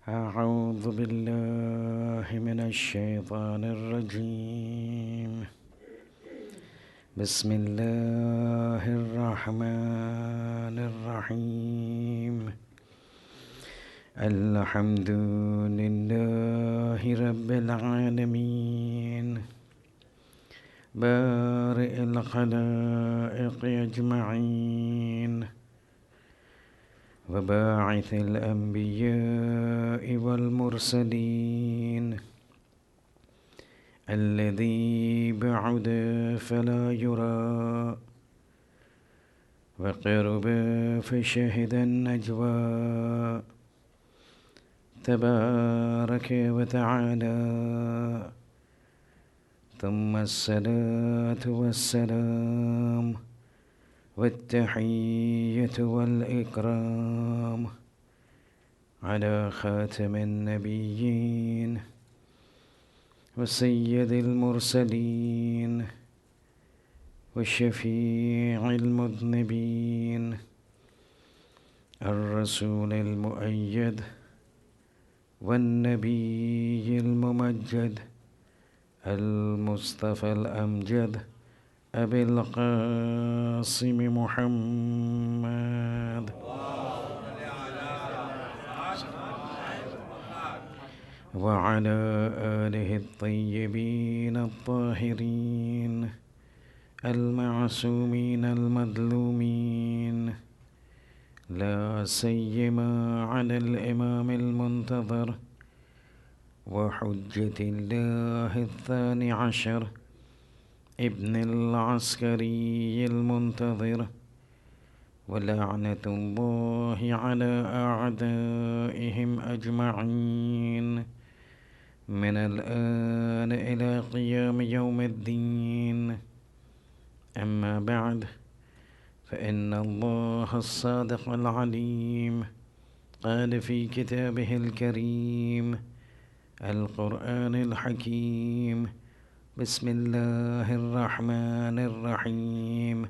أعوذ بالله من الشيطان الرجيم بسم الله الرحمن الرحيم الحمد لله رب العالمين بارئ الخلائق أجمعين وباعث الأنبياء والمرسلين الذي بعد فلا يرى وقرب فشهد النجوى تبارك وتعالى ثم الصلاة والسلام والتحية والإكرام على خاتم النبيين وسيد المرسلين والشفيع المذنبين الرسول المؤيد والنبي الممجد المصطفى الأمجد أبي القاسم محمد وعلى آله الطيبين الطاهرين المعصومين المظلومين لا سيما على الإمام المنتظر وحجة الله الثاني عشر ابن العسكري المنتظر ولعنة الله على أعدائهم أجمعين من الآن إلى قيام يوم الدين أما بعد فإن الله الصادق العليم قال في كتابه الكريم القرآن الحكيم بسم الله الرحمن الرحيم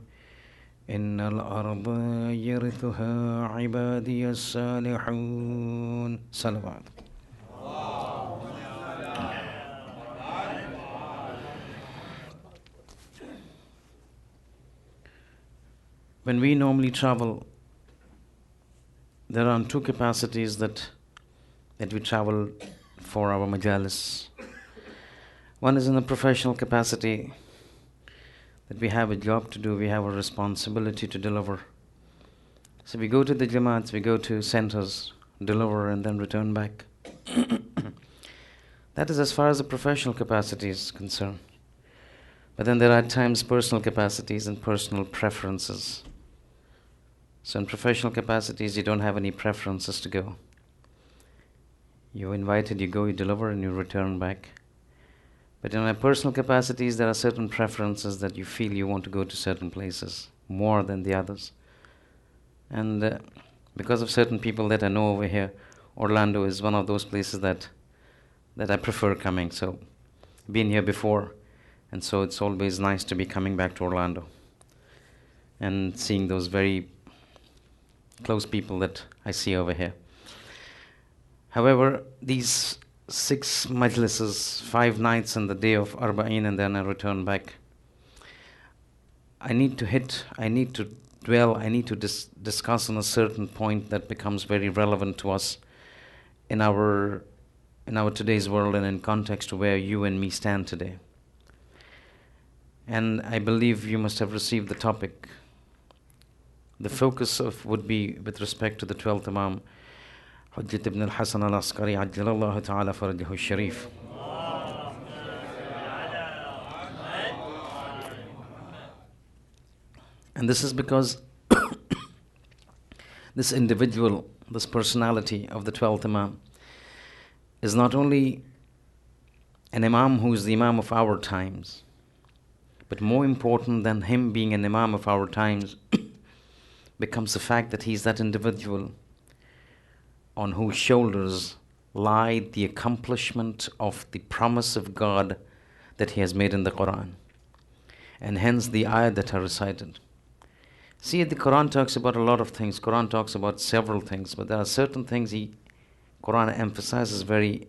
إن الأرض يرثها عبادي الصالحون صلوات. When we normally travel, there are two capacities that we travel for our majalis. One is in the professional capacity, that we have a job to do, we have a responsibility to deliver. So we go to the jamaats, we go to centers, deliver and then return back. That is as far as the professional capacity is concerned. But then there are at times personal capacities and personal preferences. So in professional capacities, you don't have any preferences to go. You're invited, you go, you deliver, and you return back. But in my personal capacities, there are certain preferences that you feel you want to go to certain places more than the others. And because of certain people that I know over here, Orlando is one of those places that I prefer coming. So, been here before, and so it's always nice to be coming back to Orlando and seeing those very close people that I see over here. However, these 6 majlises, 5 nights and the day of Arba'in, and then I return back. I need to dwell, I need to discuss on a certain point that becomes very relevant to us in our today's world and in context to where you and me stand today. And I believe you must have received the topic. The focus would be with respect to the 12th Imam, Hujjat ibn al-Hasan al-Askari, Ajjalallahu ta'ala farajahu al-Sharif. And this is because this individual, this personality of the 12th Imam, is not only an Imam who is the Imam of our times, but more important than him being an Imam of our times becomes the fact that he's that individual on whose shoulders lie the accomplishment of the promise of God that He has made in the Quran, and hence the ayat that are recited. See, the Quran talks about a lot of things. Quran talks about several things, but there are certain things He Quran emphasizes very,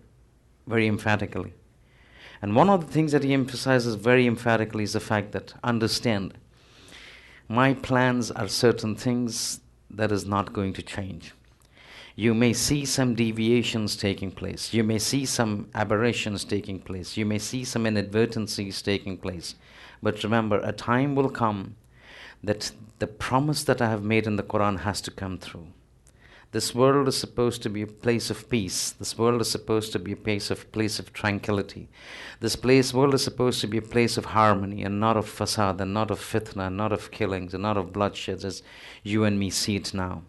very emphatically. And one of the things that he emphasizes very emphatically is the fact that, understand, my plans are certain things that is not going to change. You may see some deviations taking place. You may see some aberrations taking place. You may see some inadvertencies taking place. But remember, a time will come that the promise that I have made in the Quran has to come through. This world is supposed to be a place of peace. This world is supposed to be a place of tranquility. World is supposed to be a place of harmony and not of fasad and not of fitna and not of killings and not of bloodshed as you and me see it now.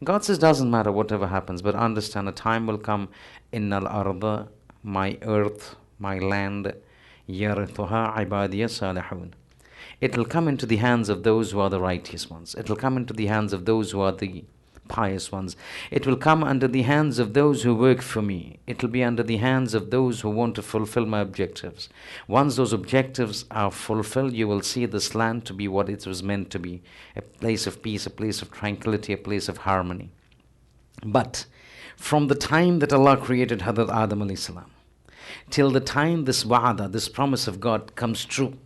God says, doesn't matter whatever happens, but understand a time will come, innal arda, my earth, my land, yarithuha ibadiya salihun. It will come into the hands of those who are the righteous ones. It will come into the hands of those who are the pious ones. It will come under the hands of those who work for me. It will be under the hands of those who want to fulfill my objectives. Once those objectives are fulfilled, you will see this land to be what it was meant to be, a place of peace, a place of tranquility, a place of harmony. But from the time that Allah created Hadrat Adam alayhi salam till the time this wa'ada, this promise of God comes true,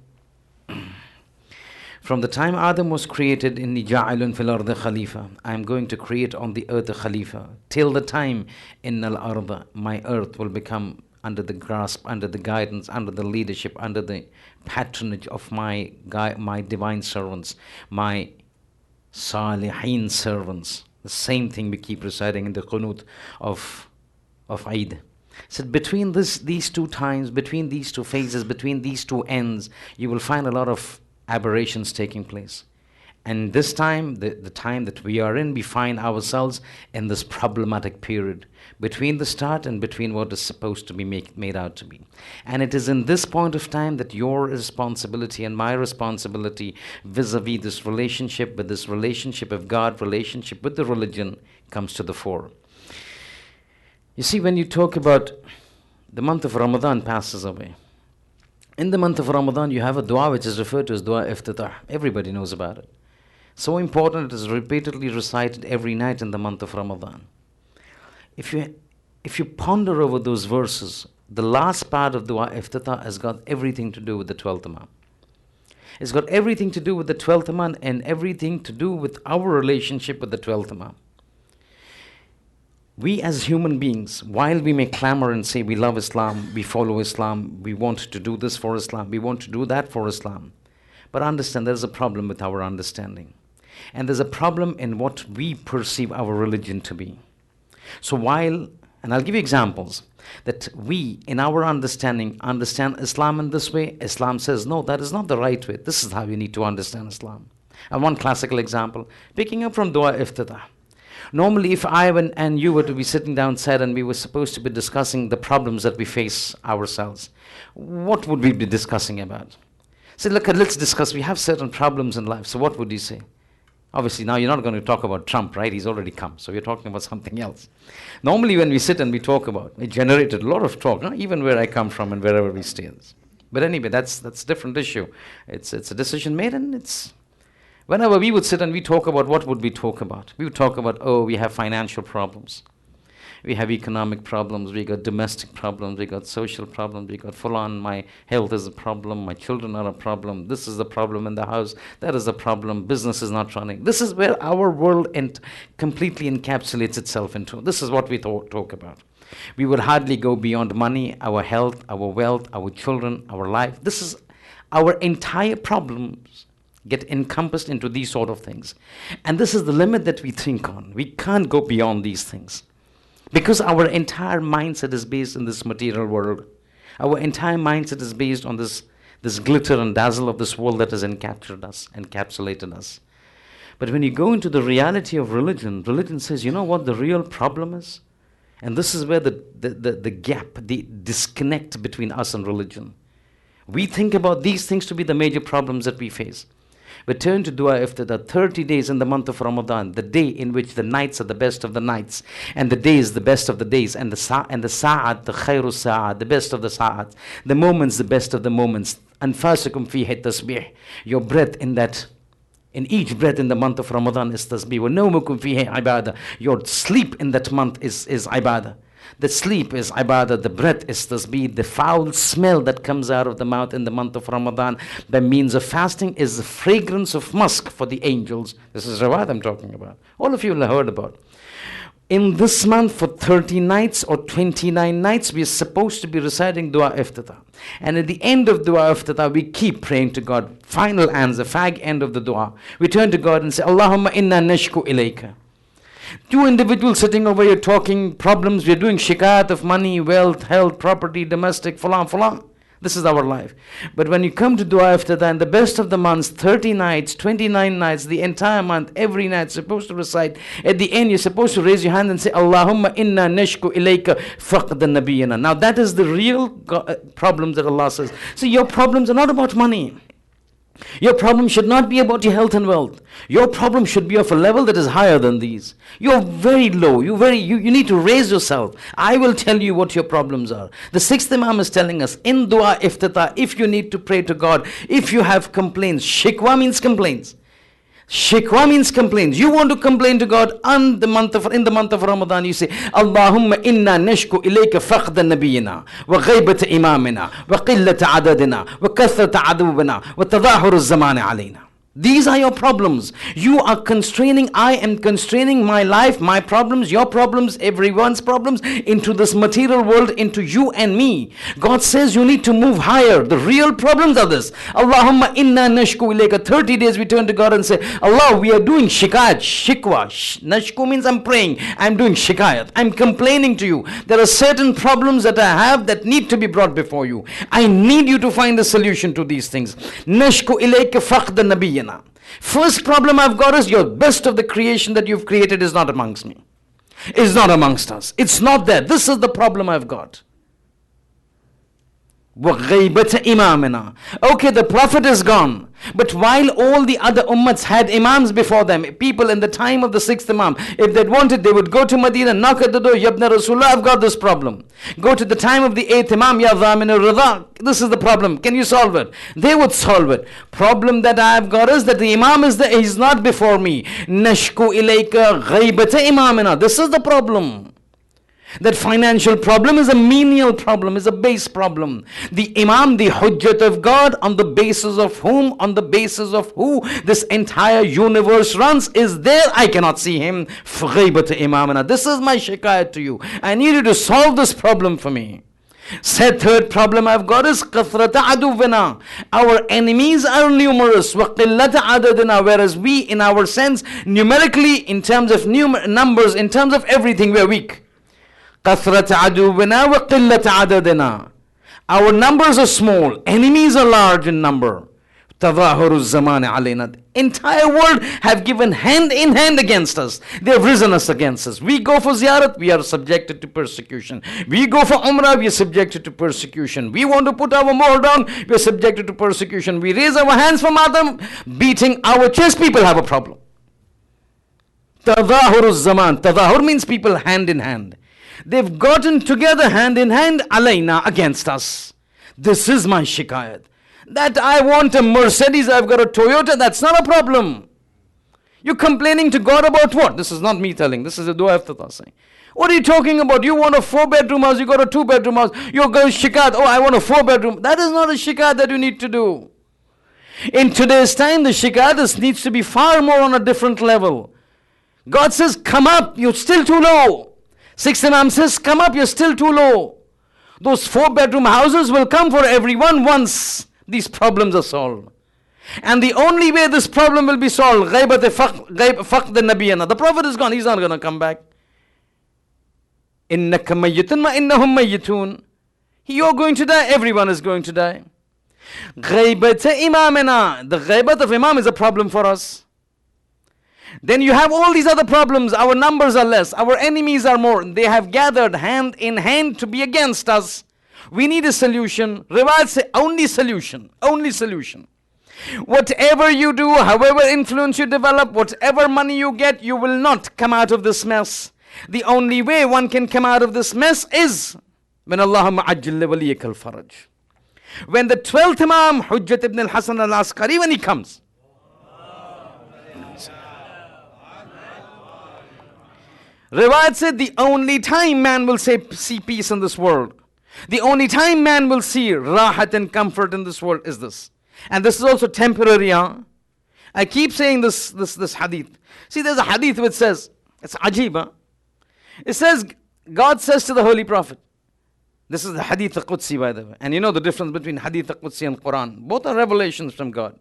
from the time Adam was created, inni ja'ilun fil ardi khalifa, I am going to create on the earth a khalifa, till the time innal arda, my earth will become under the grasp, under the guidance, under the leadership, under the patronage of my divine servants, my salihin servants. The same thing we keep reciting in the qunut of Eid. So between these two times, between these two phases, between these two ends, you will find a lot of aberrations taking place. And this time, the time that we are in, we find ourselves in this problematic period between the start and between what is supposed to be made out to be. And it is in this point of time that your responsibility and my responsibility vis-a-vis this relationship of God, relationship with the religion, comes to the fore. You see, when you talk about the month of Ramadan passes away, in the month of Ramadan, you have a dua which is referred to as dua iftitah. Everybody knows about it. So important, it is repeatedly recited every night in the month of Ramadan. If you ponder over those verses, the last part of dua iftitah has got everything to do with the 12th Imam. It's got everything to do with the 12th Imam and everything to do with our relationship with the 12th Imam. We as human beings, while we may clamor and say we love Islam, we follow Islam, we want to do this for Islam, we want to do that for Islam, but understand there's a problem with our understanding. And there's a problem in what we perceive our religion to be. So and I'll give you examples, that we, in our understanding, understand Islam in this way. Islam says, no, that is not the right way. This is how you need to understand Islam. And one classical example, picking up from dua iftitah. Normally, if I and you were to be sitting down said and we were supposed to be discussing the problems that we face ourselves, what would we be discussing about? Say, look, let's discuss. We have certain problems in life. So what would you say? Obviously, now you're not going to talk about Trump, right? He's already come. So we're talking about something else. Normally, when we sit and we talk about, it generated a lot of talk, even where I come from and wherever we stay. But anyway, that's a different issue. It's a decision made, and it's... Whenever we would sit and we talk about, what would we talk about? We would talk about, we have financial problems. We have economic problems. We got domestic problems. We got social problems. We got full-on, my health is a problem. My children are a problem. This is the problem in the house. That is a problem. Business is not running. This is where our world completely encapsulates itself into. This is what we talk about. We would hardly go beyond money, our health, our wealth, our children, our life. This is our entire problems get encompassed into these sort of things. And this is the limit that we think on. We can't go beyond these things. Because our entire mindset is based in this material world. Our entire mindset is based on this glitter and dazzle of this world that has encapsulated us. But when you go into the reality of religion, religion says, you know what the real problem is? And this is where the gap, the disconnect between us and religion. We think about these things to be the major problems that we face. But turn to dua after the 30 days in the month of Ramadan, the day in which the nights are the best of the nights, and the day is the best of the days, and the sa'at, the khairu sa'at, the best of the sa'at, the moments, the best of the moments. Anfasukum fihi tasbih. Your breath in each breath in the month of Ramadan is tasbih. Wa nawmukum fihi ibadah. Your sleep in that month is ibadah. The sleep is ibadah, the breath is tasbih, the foul smell that comes out of the mouth in the month of Ramadan by means of fasting is the fragrance of musk for the angels. This is rawat I'm talking about. All of you will have heard about. In this month, for 30 nights or 29 nights, we are supposed to be reciting dua iftitah. And at the end of dua iftitah, we keep praying to God. Final answer, fag end of the dua. We turn to God and say, Allahumma inna nashku ilayka. Two individuals sitting over here talking problems. We're doing shikayat of money, wealth, health, property, domestic, fulan. This is our life. But when you come to dua after that, in the best of the months, 30 nights, 29 nights, the entire month, every night, supposed to recite. At the end, you're supposed to raise your hand and say, Allahumma inna nashku ilayka faqda nabiyana. Now that is the real problems that Allah says. So your problems are not about money. Your problem should not be about your health and wealth. Your problem should be of a level that is higher than these. You're very low. You need to raise yourself. I will tell you what your problems are. The sixth Imam is telling us, in dua iftitah, if you need to pray to God, if you have complaints, shikwa means complaints. Shikwa means complaints. You want to complain to God in the month of Ramadan. You say, Allahumma inna nashku ilayka faqda nabiyina wa ghaybata imamina wa qillata adadina wa kathrata adubina wa tadahur az-zamani alayna. These are your problems. You are constraining, I am constraining my life, my problems, your problems, everyone's problems into this material world, into you and me. God says you need to move higher. The real problems are this. Allahumma inna nashku ilayka. 30 days we turn to God and say, Allah, we are doing shikayat, shikwa. Nashku means I'm praying. I'm doing shikayat. I'm complaining to you. There are certain problems that I have that need to be brought before you. I need you to find a solution to these things. Nashku ilayka faqda nabiyya. First problem I've got is your best of the creation that you've created is not amongst me. Is not amongst us. It's not there. This is the problem I've got. Okay, the Prophet is gone. But while all the other ummats had imams before them, people in the time of the sixth Imam, if they wanted, they would go to Medina, knock at the door, Yabna Rasulullah, I've got this problem. Go to the time of the eighth Imam, Ya Dhamin al-Radha, this is the problem, can you solve it? They would solve it. Problem that I've got is that the Imam is not before me. Nashku ilayka ghaibata imamina. This is the problem. That financial problem is a menial problem, is a base problem. The Imam, the Hujjat of God, on the basis of whom, on the basis of who this entire universe runs, is there. I cannot see him. This is my shikayat to you. I need you to solve this problem for me. Said third problem I've got is kathrata aduvina. Our enemies are numerous. Wa qillata adadina. Whereas we, in our sense, numerically, in terms of numbers, in terms of everything, we are weak. كثرة عدونا وقلة عددنا. Our numbers are small, enemies are large in number. تظاهر الزمان علينا. Entire world have given hand in hand against us. They have risen us against us. We go for ziyarat, we are subjected to persecution. We go for umrah, we are subjected to persecution. We want to put our more down, we are subjected to persecution. We raise our hands from Adam, beating our chest, people have a problem. تظاهر الزمان. Tadahur means people hand in hand. They've gotten together hand in hand, alayna, against us. This is my shikayat. That I want a Mercedes, I've got a Toyota, that's not a problem. You're complaining to God about what? This is not me telling, this is a dua iftitah saying. What are you talking about? You want a 4-bedroom house, you got a 2-bedroom house. You're going shikayat, oh, I want a 4-bedroom. That is not a shikayat that you need to do. In today's time, the shikayat needs to be far more on a different level. God says, come up, you're still too low. Sixth Imam says, come up, you're still too low. Those 4-bedroom houses will come for everyone once these problems are solved. And the only way this problem will be solved, the Prophet is gone, he's not going to come back. Innaka mayyitun wa innahum mayyitun. You're going to die, everyone is going to die. Ghaibata imamina. The ghaibat of Imam is a problem for us. Then you have all these other problems. Our numbers are less. Our enemies are more. They have gathered hand in hand to be against us. We need a solution. Riwayat say only solution. Only solution. Whatever you do, however influence you develop, whatever money you get, you will not come out of this mess. The only way one can come out of this mess is when Allahumma ajil waliyaka al-faraj. When the 12th Imam, Hujjat ibn al-Hasan al-Askari, when he comes, Riwayat said the only time man will see peace in this world, the only time man will see rahat and comfort in this world is this. And this is also temporary. I keep saying this hadith. See, there's a hadith which says, it's ajib. It says, God says to the Holy Prophet, this is the hadith al-Qudsi, by the way. And you know the difference between hadith al-Qudsi and Quran. Both are revelations from God.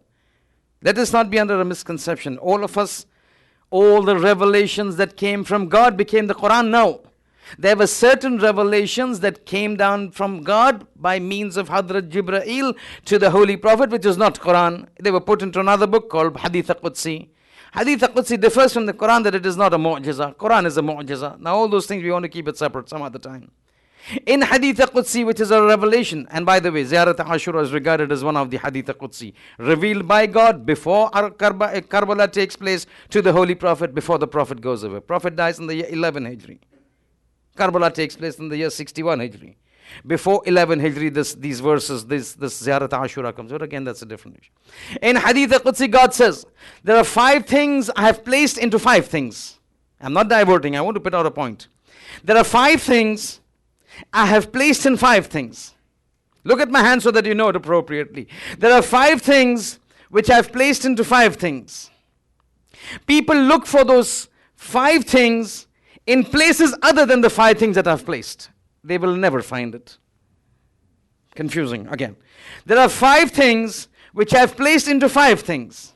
Let us not be under a misconception. All of us, all the revelations that came from God became the Quran. No. There were certain revelations that came down from God by means of Hadrat Jibreel to the Holy Prophet, which is not Quran. They were put into another book called Hadith al-Qudsi. Hadith al-Qudsi differs from the Quran that it is not a mu'jiza. Quran is a mu'jiza. Now all those things we want to keep it separate some other time. In Hadith al-Qudsi, which is a revelation, and by the way, Ziyarat Ashura is regarded as one of the Hadith al-Qudsi, revealed by God before Karbala takes place to the Holy Prophet, before the Prophet goes away. Prophet dies in the year 11 Hijri. Karbala takes place in the year 61 Hijri. Before 11 Hijri, these verses, this Ziyarat Ashura comes. But again, that's a different issue. In Hadith al-Qudsi, God says, there are 5 things I have placed into 5 things. I'm not diverting, I want to put out a point. There are 5 things I have placed in 5 things. Look at my hand so that you know it appropriately. There are 5 things which I have placed into 5 things. People look for those 5 things in places other than the 5 things that I've placed. They will never find it. Confusing again. There are 5 things which I've placed into 5 things.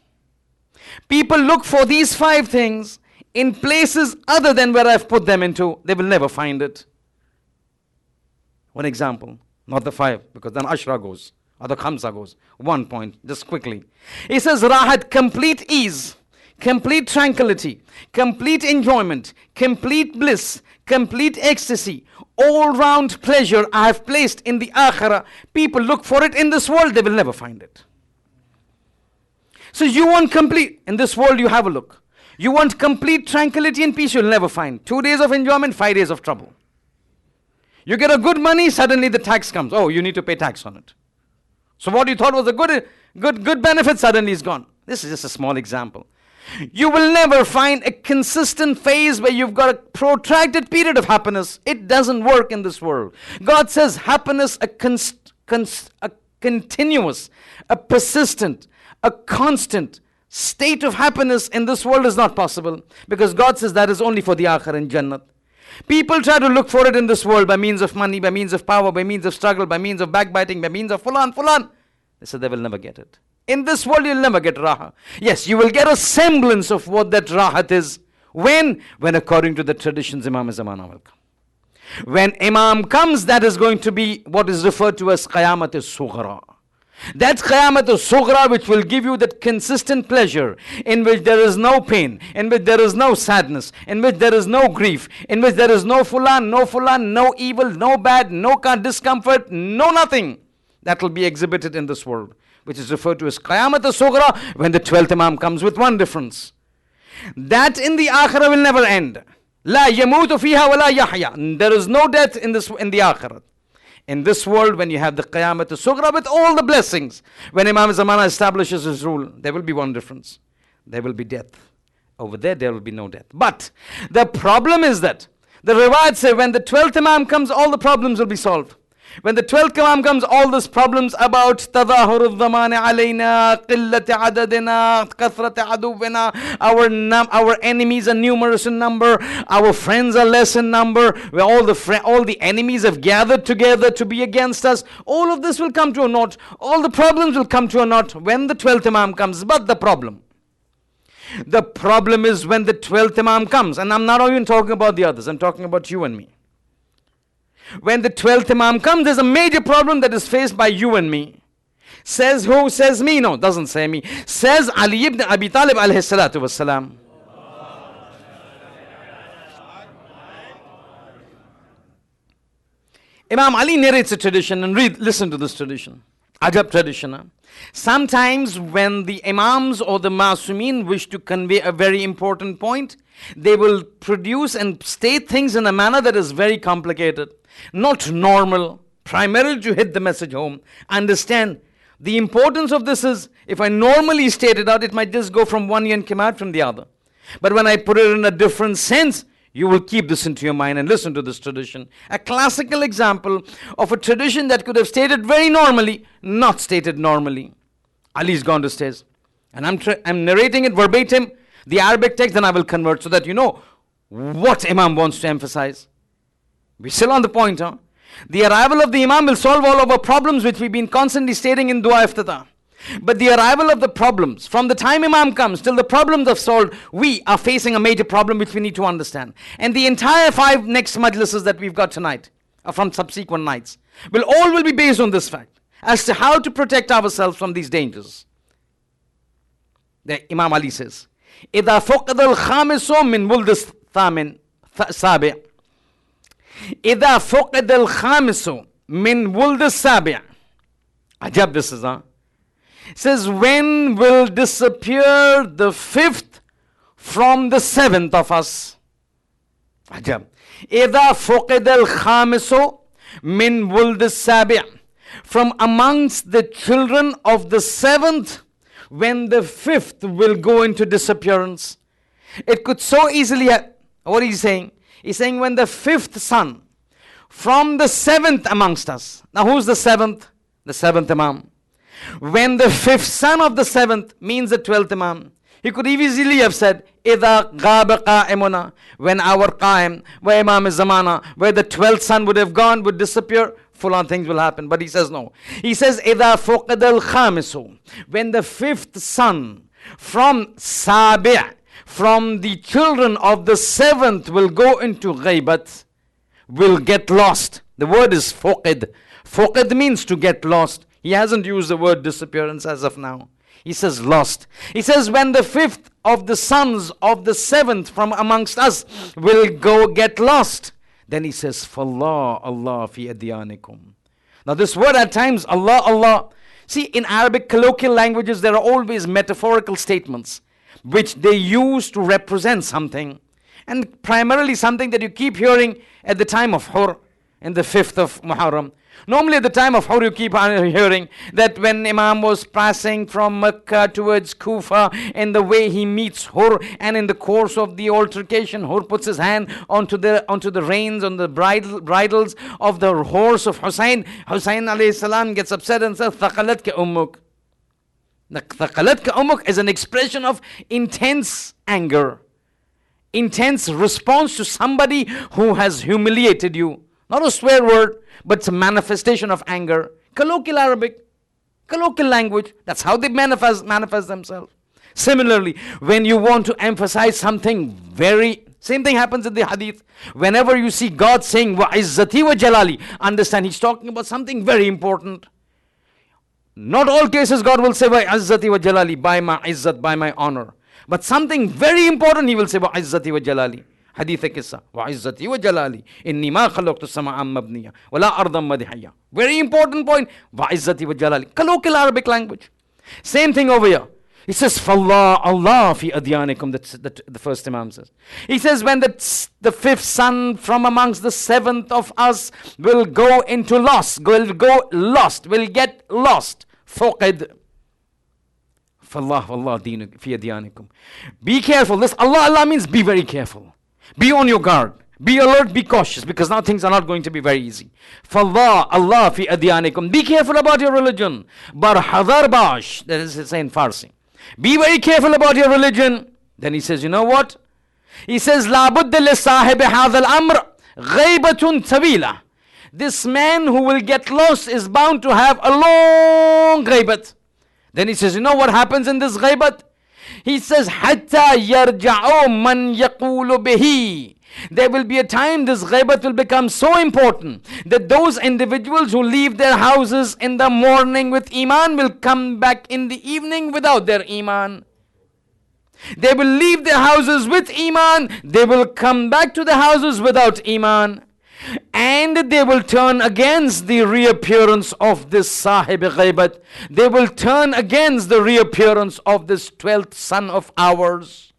People look for these 5 things in places other than where I've put them into. They will never find it. One example, not the 5, because then Ashra goes, or the Khamsa goes. 1 point, just quickly. He says, Rahat, complete ease, complete tranquility, complete enjoyment, complete bliss, complete ecstasy, all-round pleasure I have placed in the Akhirah. People look for it in this world, they will never find it. So you want complete, in this world you have a look. You want complete tranquility and peace, you'll never find. 2 days of enjoyment, 5 days of trouble. You get a good money, suddenly the tax comes. Oh, you need to pay tax on it. So what you thought was a good benefit suddenly is gone. This is just a small example. You will never find a consistent phase where you've got a protracted period of happiness. It doesn't work in this world. God says happiness, a continuous, a persistent, a constant state of happiness in this world is not possible. Because God says that is only for the Akhirah and Jannat. People try to look for it in this world by means of money, by means of power, by means of struggle, by means of backbiting, by means of fulan. They said they will never get it. In this world you'll never get raha. Yes, you will get a semblance of what that rahat is. When according to the traditions, Imam Zamana will come. When Imam comes, that is going to be what is referred to as Qayamat al-Sughra. That's Qayamat al-Sughra, which will give you that consistent pleasure in which there is no pain, in which there is no sadness, in which there is no grief, in which there is no fulan, no evil, no bad, no discomfort, no nothing. That will be exhibited in this world, which is referred to as Qayamat al-Sughra, when the 12th Imam comes, with one difference. That in the Akhirah will never end. La yamutu fiha wa la yahya. There is no death in the Akhirah. In this world, when you have the Qayamat al-Sughra with all the blessings, when Imam Zamana establishes his rule, there will be one difference. There will be death. Over there will be no death. But the problem is that the riwayat say when the 12th Imam comes, all the problems will be solved. When the 12th Imam comes, all these problems about tadahur al-dhamani alayna, qillat adadina, kathrat aduvina, our enemies are numerous in number, our friends are less in number, where all the enemies have gathered together to be against us, all of this will come to a naught. All the problems will come to a naught when the 12th Imam comes. But the problem is when the 12th Imam comes, and I'm not even talking about the others, I'm talking about you and me. When the 12th Imam comes, there's a major problem that is faced by you and me. Says who? Says me? No, doesn't say me. Says Ali ibn Abi Talib alayhi salatu wassalam. Imam Ali narrates a tradition, and listen to this tradition. Ajab tradition. Sometimes when the Imams or the Masumeen wish to convey a very important point, they will produce and state things in a manner that is very complicated, not normal, primarily to hit the message home. Understand, the importance of this is, if I normally state it out, it might just go from one ear and come out from the other. But when I put it in a different sense, You will keep this into your mind and listen to this tradition. A classical example of a tradition that could have stated very normally, not stated normally. Ali's gone to stairs. And I'm narrating it verbatim, the Arabic text, then I will convert so that you know what Imam wants to emphasize. We're still on the point, huh? The arrival of the Imam will solve all of our problems which we've been constantly stating in Dua Iftatah. But the arrival of the problems, from the time Imam comes till the problems are solved, we are facing a major problem which we need to understand. And the entire 5 next majlises that we've got tonight, from subsequent nights, will be based on this fact, as to how to protect ourselves from these dangers. The Imam Ali says, إِذَا فُقِدَ الْخَامِسُ مِنْ وُلْدِ الثَّامِنِ السَّابِعِ إِذَا فُقِدَ الْخَامِسُ مِنْ وُلْدِ السَّابِعِ. Ajab this is, huh? It says, when will disappear the 5th from the 7th of us? Ajab. إِذَا فُقِدَ الْخَامِسُ مِنْ وُلْدِ السَّابِعِ. From amongst the children of the 7th, when the 5th will go into disappearance. It could so easily what is he saying? He's saying when the 5th son from the 7th amongst us. Now who's the 7th? The 7th Imam. When the 5th son of the 7th means the 12th Imam. He could easily have said, إِذَا غَابَ قَائِمُنَا. When our Qaim, where Imam is Zamana, where the 12th son would have gone, would disappear, full on things will happen. But he says no. He says, إِذَا فُقِدَ الْخَامِسُ. When the 5th son from Sabi', from the children of the 7th will go into ghaibat, will get lost. The word is fuqid. Fuqid means to get lost. He hasn't used the word disappearance as of now. He says lost. He says when the 5th of the sons of the 7th from amongst us will go get lost. Then he says, Fallah, Allah fi adyanikum. Now this word at times, Allah, Allah. See, in Arabic colloquial languages, there are always metaphorical statements which they use to represent something. And primarily something that you keep hearing at the time of Hur, in the 5th of Muharram. Normally at the time of Hur you keep on hearing that when Imam was passing from Mecca towards Kufa, in the way he meets Hur, and in the course of the altercation, Hur puts his hand onto the reins, on the bridles of the horse of Hussein. Hussein alayhi salam gets upset and says, Thaqalat ka ummuk. The Thaqalat ka ummuk is an expression of intense anger, intense response to somebody who has humiliated you. Not a swear word, but it's a manifestation of anger. Colloquial Arabic, colloquial language, that's how they manifest themselves. Similarly, when you want to emphasize something same thing happens in the hadith. Whenever you see God saying, Wa izzati wa jalali, understand he's talking about something very important. Not all cases God will say, Wa izzati wa jalali, by my izzat, by my honor. But something very important he will say, Wa izzati wa jalali. Hadith kissa, wa izzati wa jalali, inni ma khalaqtu sama'an mabniya, wa la ardan madhiyya. Very important point, wa izzati wa jalali. Colloquial Arabic language. Same thing over here. He says, Fallah, Allah fi adyanikum, the first Imam says. He says, when the 5th son from amongst the 7th of us will go into loss, will get lost. Fuqid. Fallah, Allah fi adyanikum. Be careful. This Allah means be very careful. Be on your guard. Be alert, be cautious, because now things are not going to be very easy. Fallah, Allah fi adyanikum. Be careful about your religion. Bar hadar bash. That is it in Farsi. Be very careful about your religion. Then he says, you know what? He says, La budda li sahib hadha al-amr ghaybatun tawila. This man who will get lost is bound to have a long ghaybat. Then he says, you know what happens in this ghaybat? He says, Hatta yarja'u man yaqulu bihi. There will be a time this ghaibat will become so important that those individuals who leave their houses in the morning with iman will come back in the evening without their iman. They will leave their houses with iman, they will come back to the houses without iman. And they will turn against the reappearance of this sahib ghaibat. They will turn against the reappearance of this 12th son of ours.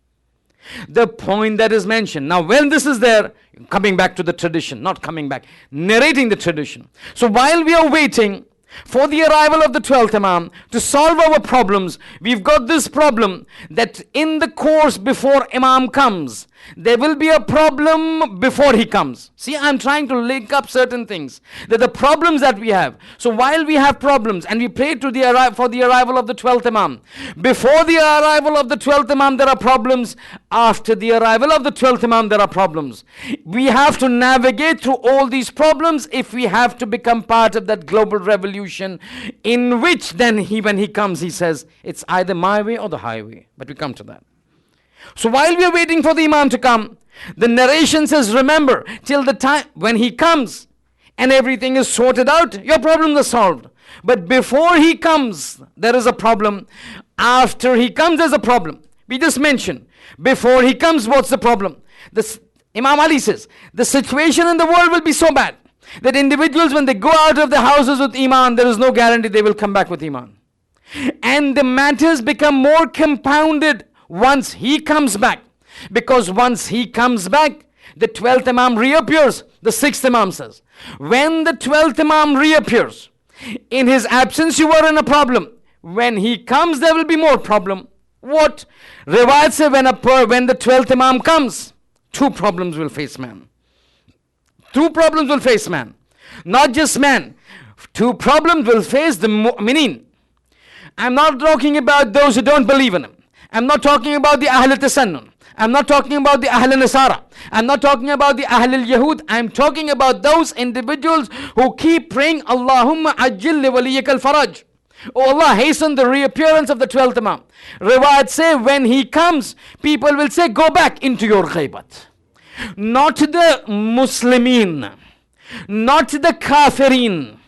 The point that is mentioned. Now when this is there, coming back to the tradition, not coming back, narrating the tradition. So while we are waiting for the arrival of the 12th Imam to solve our problems, we've got this problem that in the course before Imam comes, there will be a problem before he comes. See, I'm trying to link up certain things. That the problems that we have. So while we have problems and we pray for the arrival of the 12th Imam. Before the arrival of the 12th Imam, there are problems. After the arrival of the 12th Imam, there are problems. We have to navigate through all these problems if we have to become part of that global revolution, in which then when he comes, he says, it's either my way or the highway. But we come to that. So while we are waiting for the Imam to come, the narration says, remember, till the time when he comes and everything is sorted out, your problems are solved. But before he comes, there is a problem. After he comes, there's a problem. We just mentioned, before he comes, what's the problem? Imam Ali says, the situation in the world will be so bad that individuals, when they go out of the houses with Iman, there is no guarantee they will come back with Iman. And the matters become more compounded once he comes back. Because once he comes back, the 12th Imam reappears. The 6th Imam says, when the 12th Imam reappears, in his absence you were in a problem. When he comes, there will be more problem. What? Riwayat say, when the 12th Imam comes, two problems will face man. Two problems will face man. Not just man. Two problems will face the mu'mineen. I'm not talking about those who don't believe in him. I'm not talking about the Ahl al-Tasannun. I'm not talking about the Ahl al-Nasara. I'm not talking about the Ahl al-Yahud. I'm talking about those individuals who keep praying, Allahumma ajil li waliyyak al-faraj. Oh Allah, hasten the reappearance of the 12th Imam. Riwayat say, when he comes, people will say, go back into your ghaibat. Not the Muslimin, not the Kafirin.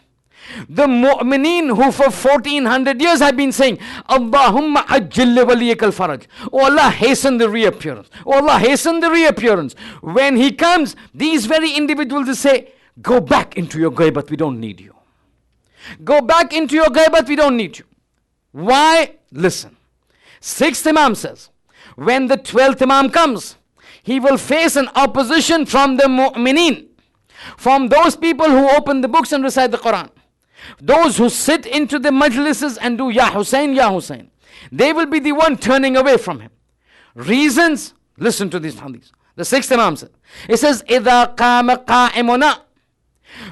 The mu'mineen who for 1400 years have been saying, Allahumma ajil li waliyyak al-faraj. Oh Allah, hasten the reappearance. Oh Allah, hasten the reappearance. When he comes, these very individuals will say, go back into your ghaibat, we don't need you. Go back into your ghaibat, we don't need you. Why? Listen. 6th Imam says, when the 12th Imam comes, he will face an opposition from the mu'mineen, from those people who open the books and recite the Quran. Those who sit into the majlises and do Ya Hussein, Ya Hussein. They will be the one turning away from him. Reasons? Listen to these hadiths. The 6th Imam says, it says, إِذَا قَامَ قَائِمُنَا.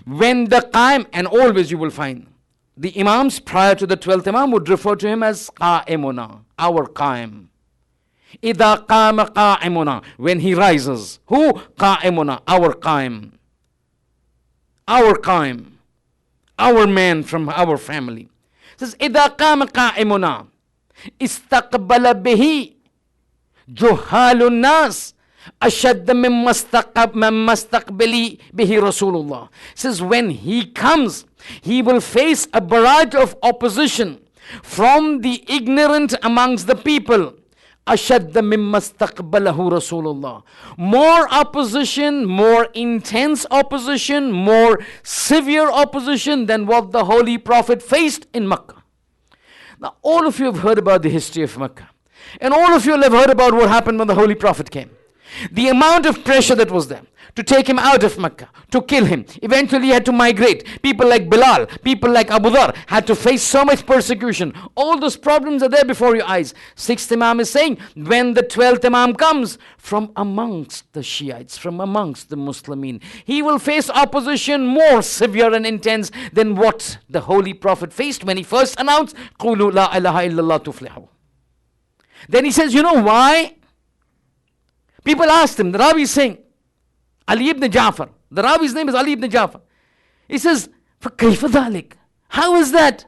When the Qaim, and always you will find, the Imams prior to the 12th Imam would refer to him as Qa'imuna, our Qaim. إِذَا قَامَ قَائِمُنَا. When he rises. Who? Qa'imuna, our Qaim. Our Qaim. Our man from our family. It says, إِذَا قَامَ قَائِمُنَا إِسْتَقْبَلَ بِهِ جُهَّالُ النَّاسِ أَشَدَّ مِمَّا اسْتَقْبَلِ بِهِ رَسُولُ اللَّهِ. Says, when he comes, he will face a barrage of opposition from the ignorant amongst the people. أَشَدَّ مِمَّا اسْتَقْبَلَهُ رَسُولُ اللَّهِ. More opposition, more intense opposition, more severe opposition than what the Holy Prophet faced in Mecca. Now, all of you have heard about the history of Mecca. And all of you have heard about what happened when the Holy Prophet came. The amount of pressure that was there to take him out of Mecca, to kill him. Eventually he had to migrate. People like Bilal, people like Abu Dhar had to face so much persecution. All those problems are there before your eyes. 6th Imam is saying, when the 12th Imam comes from amongst the Shiites, from amongst the Muslimin, he will face opposition more severe and intense than what the Holy Prophet faced when he first announced, قُولُوا لَا إِلَهَ إِلَّا اللَّهُ تُفْلِحُوا. Then he says, you know why? People asked him, the Ravi is saying, Ali ibn Ja'far. The Ravi's name is Ali ibn Ja'far. He says, فَكَيْفَ ذَلِكَ? How is that?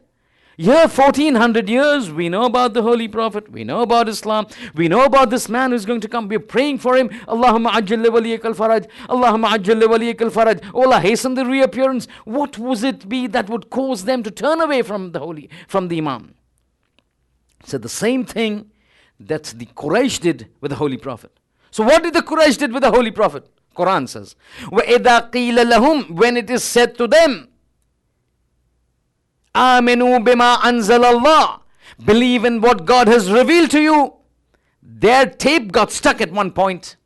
Yeah, 1400 years, we know about the Holy Prophet, we know about Islam, we know about this man who's going to come, we're praying for him. Allahumma ajil li waliyyak al-faraj, Allahumma ajil li waliyyak al-faraj. Oh Allah, hasten the reappearance. What would it be that would cause them to turn away from the Imam? So the same thing that the Quraysh did with the Holy Prophet. So what did the Quraysh did with the Holy Prophet? Quran says, وَإِذَا قِيلَ لَهُمْ, when it is said to them, آمِنُوا بِمَا أَنزَلَ اللَّهِ, believe in what God has revealed to you. Their tape got stuck at one point.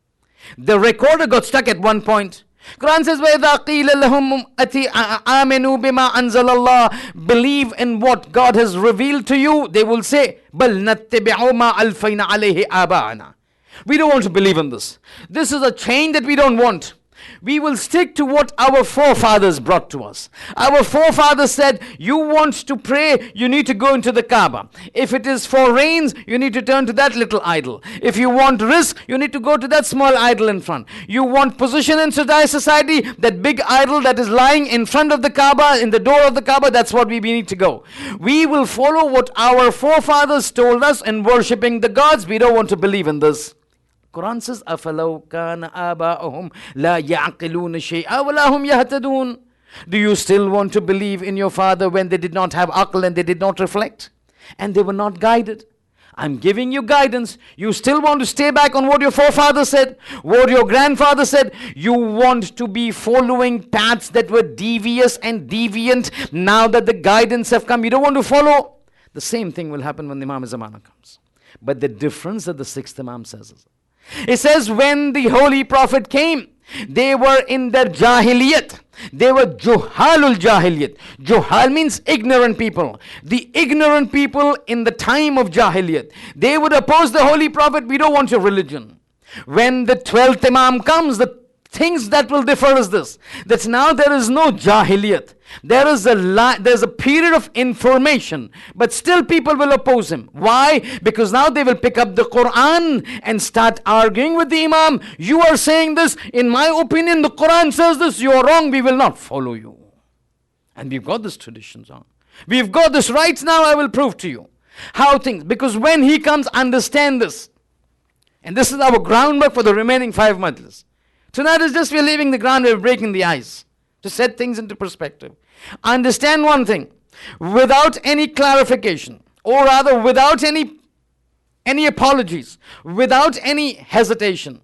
The recorder got stuck at one point. Quran says, وَإِذَا قِيلَ لَهُمْ آمِنُوا بِمَا أَنزَلَ اللَّهِ, believe in what God has revealed to you. They will say, بَلْ نَتَّبِعُ مَا أَلْفَيْنَا عَلَيْهِ آبَاءَنَا. We don't want to believe in this. This is a change that we don't want. We will stick to what our forefathers brought to us. Our forefathers said, you want to pray, you need to go into the Kaaba. If it is for rains, you need to turn to that little idol. If you want risk, you need to go to that small idol in front. You want position in society, that big idol that is lying in front of the Kaaba, in the door of the Kaaba, that's what we need to go. We will follow what our forefathers told us in worshipping the gods. We don't want to believe in this. Quran says, أَفَلَوْ كَانَ آبَاؤُهُمْ لَا يَعْقِلُونَ شَيْئًا وَلَا هُمْ يَهْتَدُونَ. Do you still want to believe in your father when they did not have aql and they did not reflect? And they were not guided? I'm giving you guidance. You still want to stay back on what your forefather said, what your grandfather said. You want to be following paths that were devious and deviant. Now that the guidance have come, you don't want to follow. The same thing will happen when the Imam Zamana comes. But the difference that the sixth Imam says is, it says when the Holy Prophet came, they were in their jahiliyat. They were juhalul jahiliyat. Juhal means ignorant people. The ignorant people in the time of jahiliyat, they would oppose the Holy Prophet. We don't want your religion. When the 12th Imam comes, the things that will differ is this, that now there is no jahiliyat. There's a period of information, but still people will oppose him. Why? Because now they will pick up the Quran and start arguing with the Imam. You are saying this, in my opinion the Quran says this, you are wrong, we will not follow you. And we've got this traditions on. We've got this rights now, I will prove to you how things, because when he comes, understand this. And this is our groundwork for the remaining 5 majlis. Tonight is just we're leaving the ground, we're breaking the ice to set things into perspective. Understand one thing, without any clarification, or rather without any apologies, without any hesitation,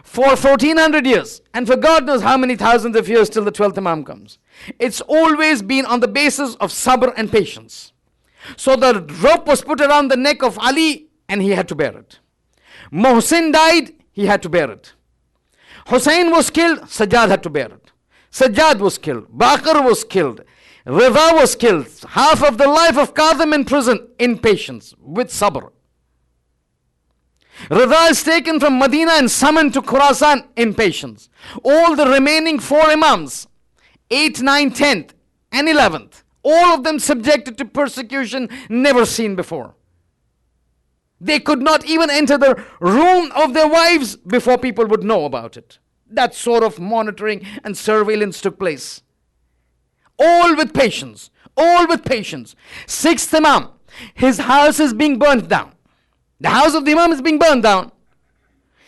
for 1400 years, and for God knows how many thousands of years till the 12th Imam comes, it's always been on the basis of sabr and patience. So the rope was put around the neck of Ali and he had to bear it. Muhsin died, he had to bear it. Hussein was killed, Sajjad had to bear it. Sajjad was killed, Baqir was killed, Rida was killed, half of the life of Kadhim in prison, in patience, with sabr. Rida is taken from Medina and summoned to Khurasan in patience. All the remaining 4 Imams, 8th, 9th, 10th and 11th, all of them subjected to persecution never seen before. They could not even enter the room of their wives before people would know about it. That sort of monitoring and surveillance took place. All with patience. All with patience. 6th Imam, his house is being burnt down. The house of the Imam is being burned down.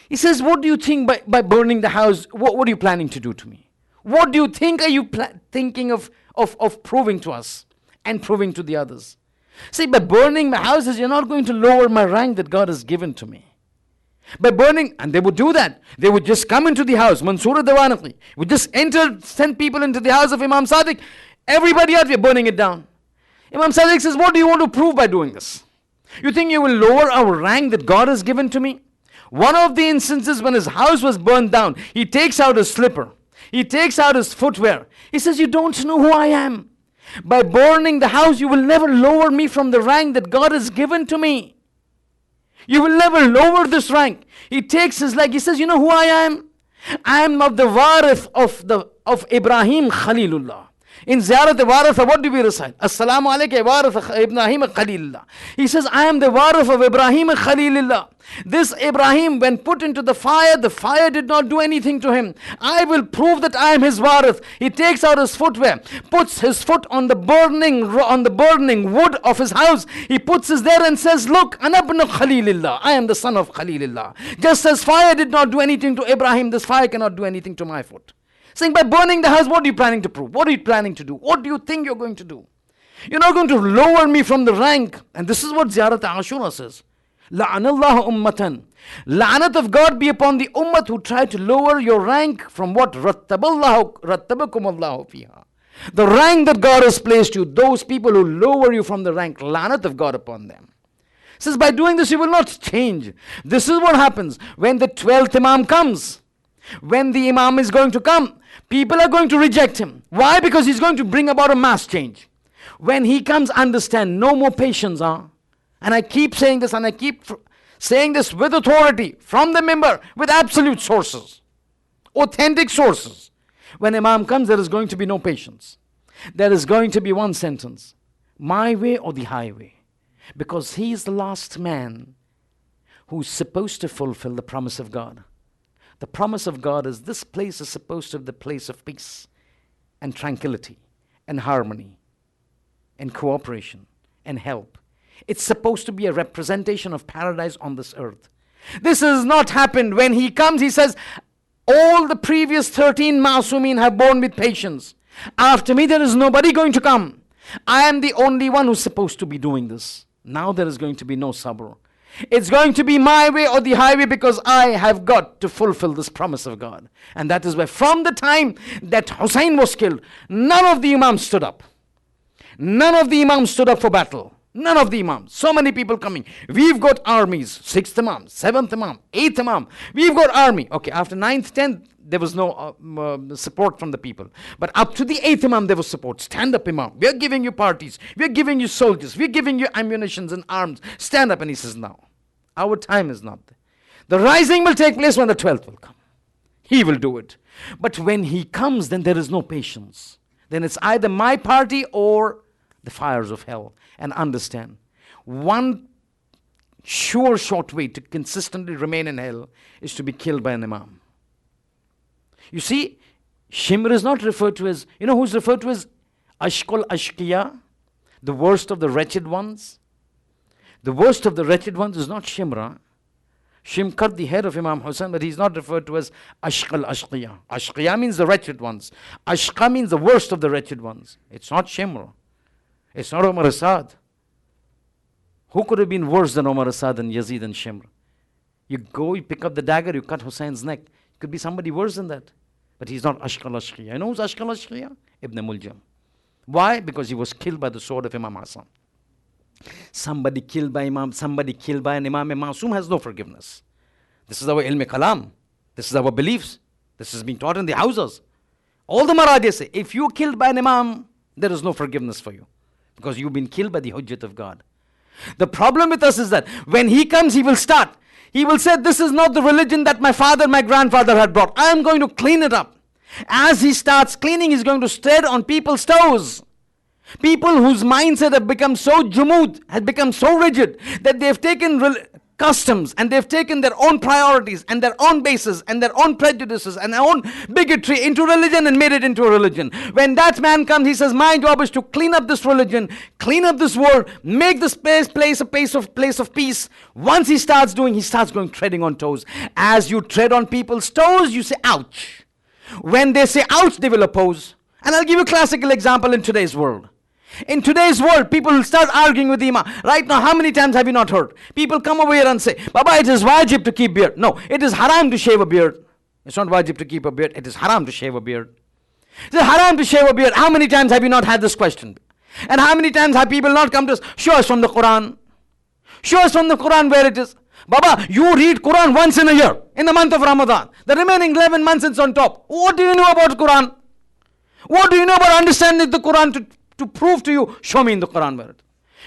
He says, what do you think by burning the house? What are you planning to do to me? What do you think are you thinking of proving to us and proving to the others? See, by burning my houses, you're not going to lower my rank that God has given to me. By burning, and they would do that. They would just come into the house. Mansoor Dawanaqi would just enter, send people into the house of Imam Sadiq. Everybody out, we're burning it down. Imam Sadiq says, what do you want to prove by doing this? You think you will lower our rank that God has given to me? One of the instances when his house was burned down, he takes out his slipper. He takes out his footwear. He says, you don't know who I am. By burning the house, you will never lower me from the rank that God has given to me. You will never lower this rank. He takes his leg. He says, you know who I am? I am of the warith of Ibrahim Khalilullah. In Ziyarat Waratha, what do we recite? Assalamu alayka Waratha Ibrahim Khalilullah. He says, I am the Warith of Ibrahim Khalilullah. This Ibrahim, when put into the fire did not do anything to him. I will prove that I am his Warith. He takes out his footwear, puts his foot on the burning wood of his house. He puts it there and says, look, Anabnu Khalilullah. I am the son of Khalilullah. Just as fire did not do anything to Ibrahim, this fire cannot do anything to my foot. Saying, by burning the house, what are you planning to prove? What are you planning to do? What do you think you're going to do? You're not going to lower me from the rank. And this is what Ziyarat Ashura says. La'anallahu ummatan. La'anat of God be upon the ummah who try to lower your rank from what? Rattabakum Allahu fiha. The rank that God has placed you, those people who lower you from the rank, la'anat of God upon them. Says, by doing this, you will not change. This is what happens when the 12th Imam comes. When the Imam is going to come, people are going to reject him. Why? Because he's going to bring about a mass change. When he comes, understand, no more patience. And I keep saying this and I keep saying this with authority, from the member, with absolute sources, authentic sources. When Imam comes, there is going to be no patience. There is going to be one sentence: my way or the highway. Because he is the last man who's supposed to fulfill the promise of God. The promise of God is this place is supposed to be the place of peace and tranquility and harmony and cooperation and help. It's supposed to be a representation of paradise on this earth. This has not happened. When he comes, he says, all the previous 13 Masumin have borne with patience. After me, there is nobody going to come. I am the only one who's supposed to be doing this. Now there is going to be no sabr. It's going to be my way or the highway, because I have got to fulfill this promise of God. And that is why from the time that Hussein was killed, none of the Imams stood up. None of the Imams stood up for battle. None of the Imams. So many people coming. We've got armies. 6th Imam, 7th Imam, 8th Imam. We've got army. Okay, after 9th, 10th, there was no support from the people. But up to the 8th Imam, there was support. Stand up, Imam. We are giving you parties. We are giving you soldiers. We are giving you ammunitions and arms. Stand up. And he says, no, our time is not there. The rising will take place when the 12th will come. He will do it. But when he comes, then there is no patience. Then it's either my party or the fires of hell. And understand, one sure short way to consistently remain in hell is to be killed by an Imam. You see, Shimr is not referred to as, you know who's referred to as Ashkul Ashkiya, the worst of the wretched ones? The worst of the wretched ones is not Shimra. Shim cut the head of Imam Hussein, but he's not referred to as Ashkal Ashkiya. Ashkiya means the wretched ones. Ashqa means the worst of the wretched ones. It's not Shimra. It's not Umar Asad. Who could have been worse than Umar Asad and Yazid and Shimr? You go, you pick up the dagger, you cut Hussein's neck. It could be somebody worse than that. But he's not Ashkal Ashkiya. You know who's Ashkal Ashkiya? Ibn Muljam. Why? Because he was killed by the sword of Imam Hassan. Somebody killed by Imam, somebody killed by an Imam Masum has no forgiveness. This is our ilm kalam. This is our beliefs. This is being taught in the houses. All the Marajas say, if you're killed by an Imam, there is no forgiveness for you. Because you've been killed by the Hujjat of God. The problem with us is that when he comes, he will start. He will say, this is not the religion that my father, my grandfather had brought. I am going to clean it up. As he starts cleaning, he's going to tread on people's toes. People whose mindset have become so jumud, had become so rigid, that they've taken customs and they've taken their own priorities and their own bases and their own prejudices and their own bigotry into religion and made it into a religion. When that man comes, he says, my job is to clean up this religion, clean up this world, make this place a place of peace. Once he starts going treading on toes. As you tread on people's toes, you say, ouch. When they say ouch, they will oppose. And I'll give you a classical example in today's world. In today's world, people will start arguing with the Imam. Right now, how many times have you not heard? People come over here and say, Baba, it is wajib to keep beard. No, it is haram to shave a beard. It's not wajib to keep a beard. It is haram to shave a beard. It is haram to shave a beard. How many times have you not had this question? And how many times have people not come to us? Show us from the Quran. Show us from the Quran where it is. Baba, you read Quran once in a year, in the month of Ramadan. The remaining 11 months it's on top. What do you know about Quran? What do you know about understanding the Quran to prove to you? Show me in the Quran where it.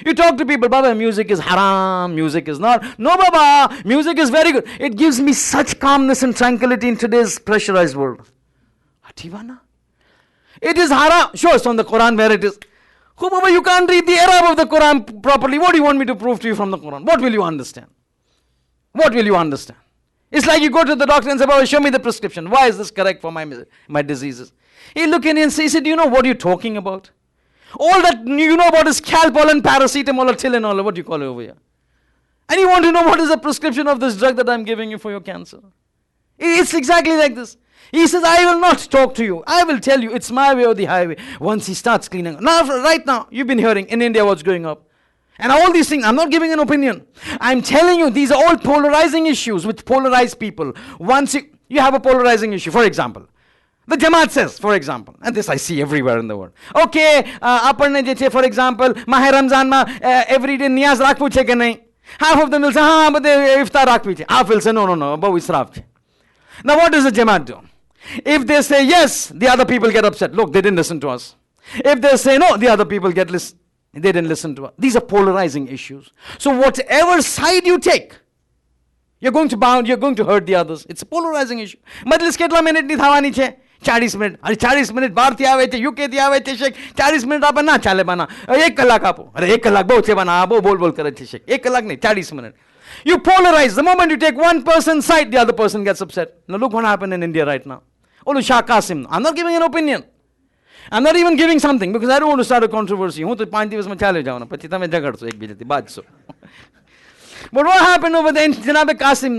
You talk to people, Baba, music is haram, music is not. No, Baba, music is very good. It gives me such calmness and tranquility in today's pressurized world. Ativana? It is haram. Show us from the Quran where it is. Oh, Baba, you can't read the Arab of the Quran properly. What do you want me to prove to you from the Quran? What will you understand? What will you understand? It's like you go to the doctor and say, Baba, show me the prescription. Why is this correct for my diseases? He look in and says, do you know what you're talking about? All that you know about is Calpol and paracetamol or Tylenol, what do you call it over here? And you want to know what is the prescription of this drug that I'm giving you for your cancer? It's exactly like this. He says, I will not talk to you. I will tell you, it's my way or the highway. Once he starts cleaning. Now, right now, you've been hearing in India what's going up. And all these things, I'm not giving an opinion. I'm telling you, these are all polarizing issues with polarized people. Once you have a polarizing issue, for example, the Jamaat says, for example, and this I see everywhere in the world. Okay, for example, Mahe Ramzan ma every day niyaz rakh puche ke nahi. Half of them will say, but iftar rakh puche. Half will say, no, above israf. Now what does the Jamaat do? If they say yes, the other people get upset. Look, they didn't listen to us. If they say no, the other people they didn't listen to us. These are polarizing issues. So whatever side you take, You're going to bound, you're going to hurt the others. It's a polarizing issue. Majlis કેટલા મિનિટની થવાની છે? 40 minute. અરે 40 minute બહારથી આવે છે, યુકેથી આવે છે શેખ. 40 મિનિટ આપે ના ચાલે બના. 1 કલાક આપો. અરે 1 કલાક બહુ છે બના. બહુ બોલ કરે છે શેખ. 1 કલાક નહીં, 40 minute. You polarize. The moment you take one person's side, the other person gets upset. Now look what happened in India right now. Olu Shah Qasim. I'm not giving an opinion. I'm not even giving something because I don't want to start a controversy. હું તો 5 દિવસમાં ચાલે જાવ પછી તમે ઝઘડશો એકબીજાથી બાજશો. But what happened over there in Janabe Qasim?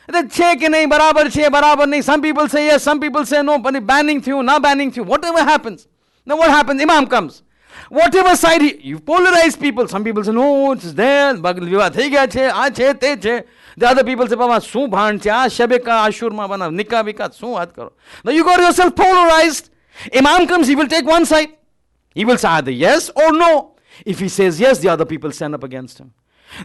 છે કે નહીં, બરાબર છે, બરાબર નહીં. Some people say yes, some people say no, but banning through, not banning through, whatever happens. Now what happens? Imam comes. Whatever side you polarize people. Some people say no, it's there, વિવાદ થઈ ગયા છે, આ છે, તે છે. The other people say, બાબા શું ભાન છે, આ શબે કા આશુરમાં બના નિકા વિકા શું વાત કરો. Now you got yourself polarized. Imam comes, he will take one side. He will say either yes or no. If he says yes, the other people stand up against him.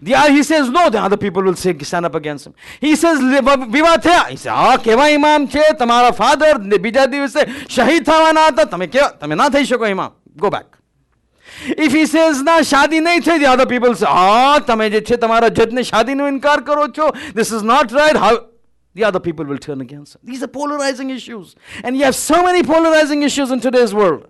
He says no, the other people will stand up against him. He says વિવાદ થયા. He says આ કેવા ઇમામ છે, તમારા father બીજા દિવસે શહીદ થવાના હતા, તમે ના થઈ શકો ઇમામ. Go back. If he says ના શાદી નહીં થઈ, the other people say તમે જે છે તમારા જજને શાદીનો ઇનકાર કરો છો, this is not right. How the other people will turn against him. These are polarizing issues. And you have so many polarizing issues in today's world.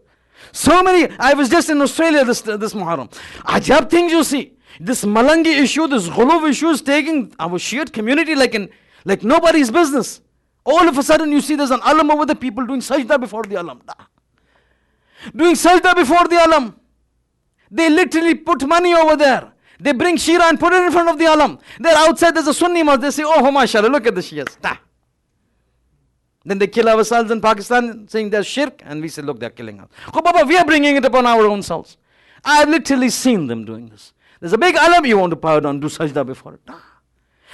So many. I was just in Australia this Muharram. Ajab things you see. This Malangi issue, this Ghulub issue is taking our Shiite community like nobody's business. All of a sudden you see there's an alam over the people doing sajda before the alam. Doing sajda before the alam. They literally put money over there. They bring Shira and put it in front of the alam. They're outside, there's a Sunni mosque. They say, oh, mashallah, look at the Shias. Then they kill ourselves in Pakistan, saying they're shirk, and we say, look, they're killing us. Oh, Baba, we are bringing it upon our own selves. I've literally seen them doing this. There's a big alam, you want to power down, do sajda before it.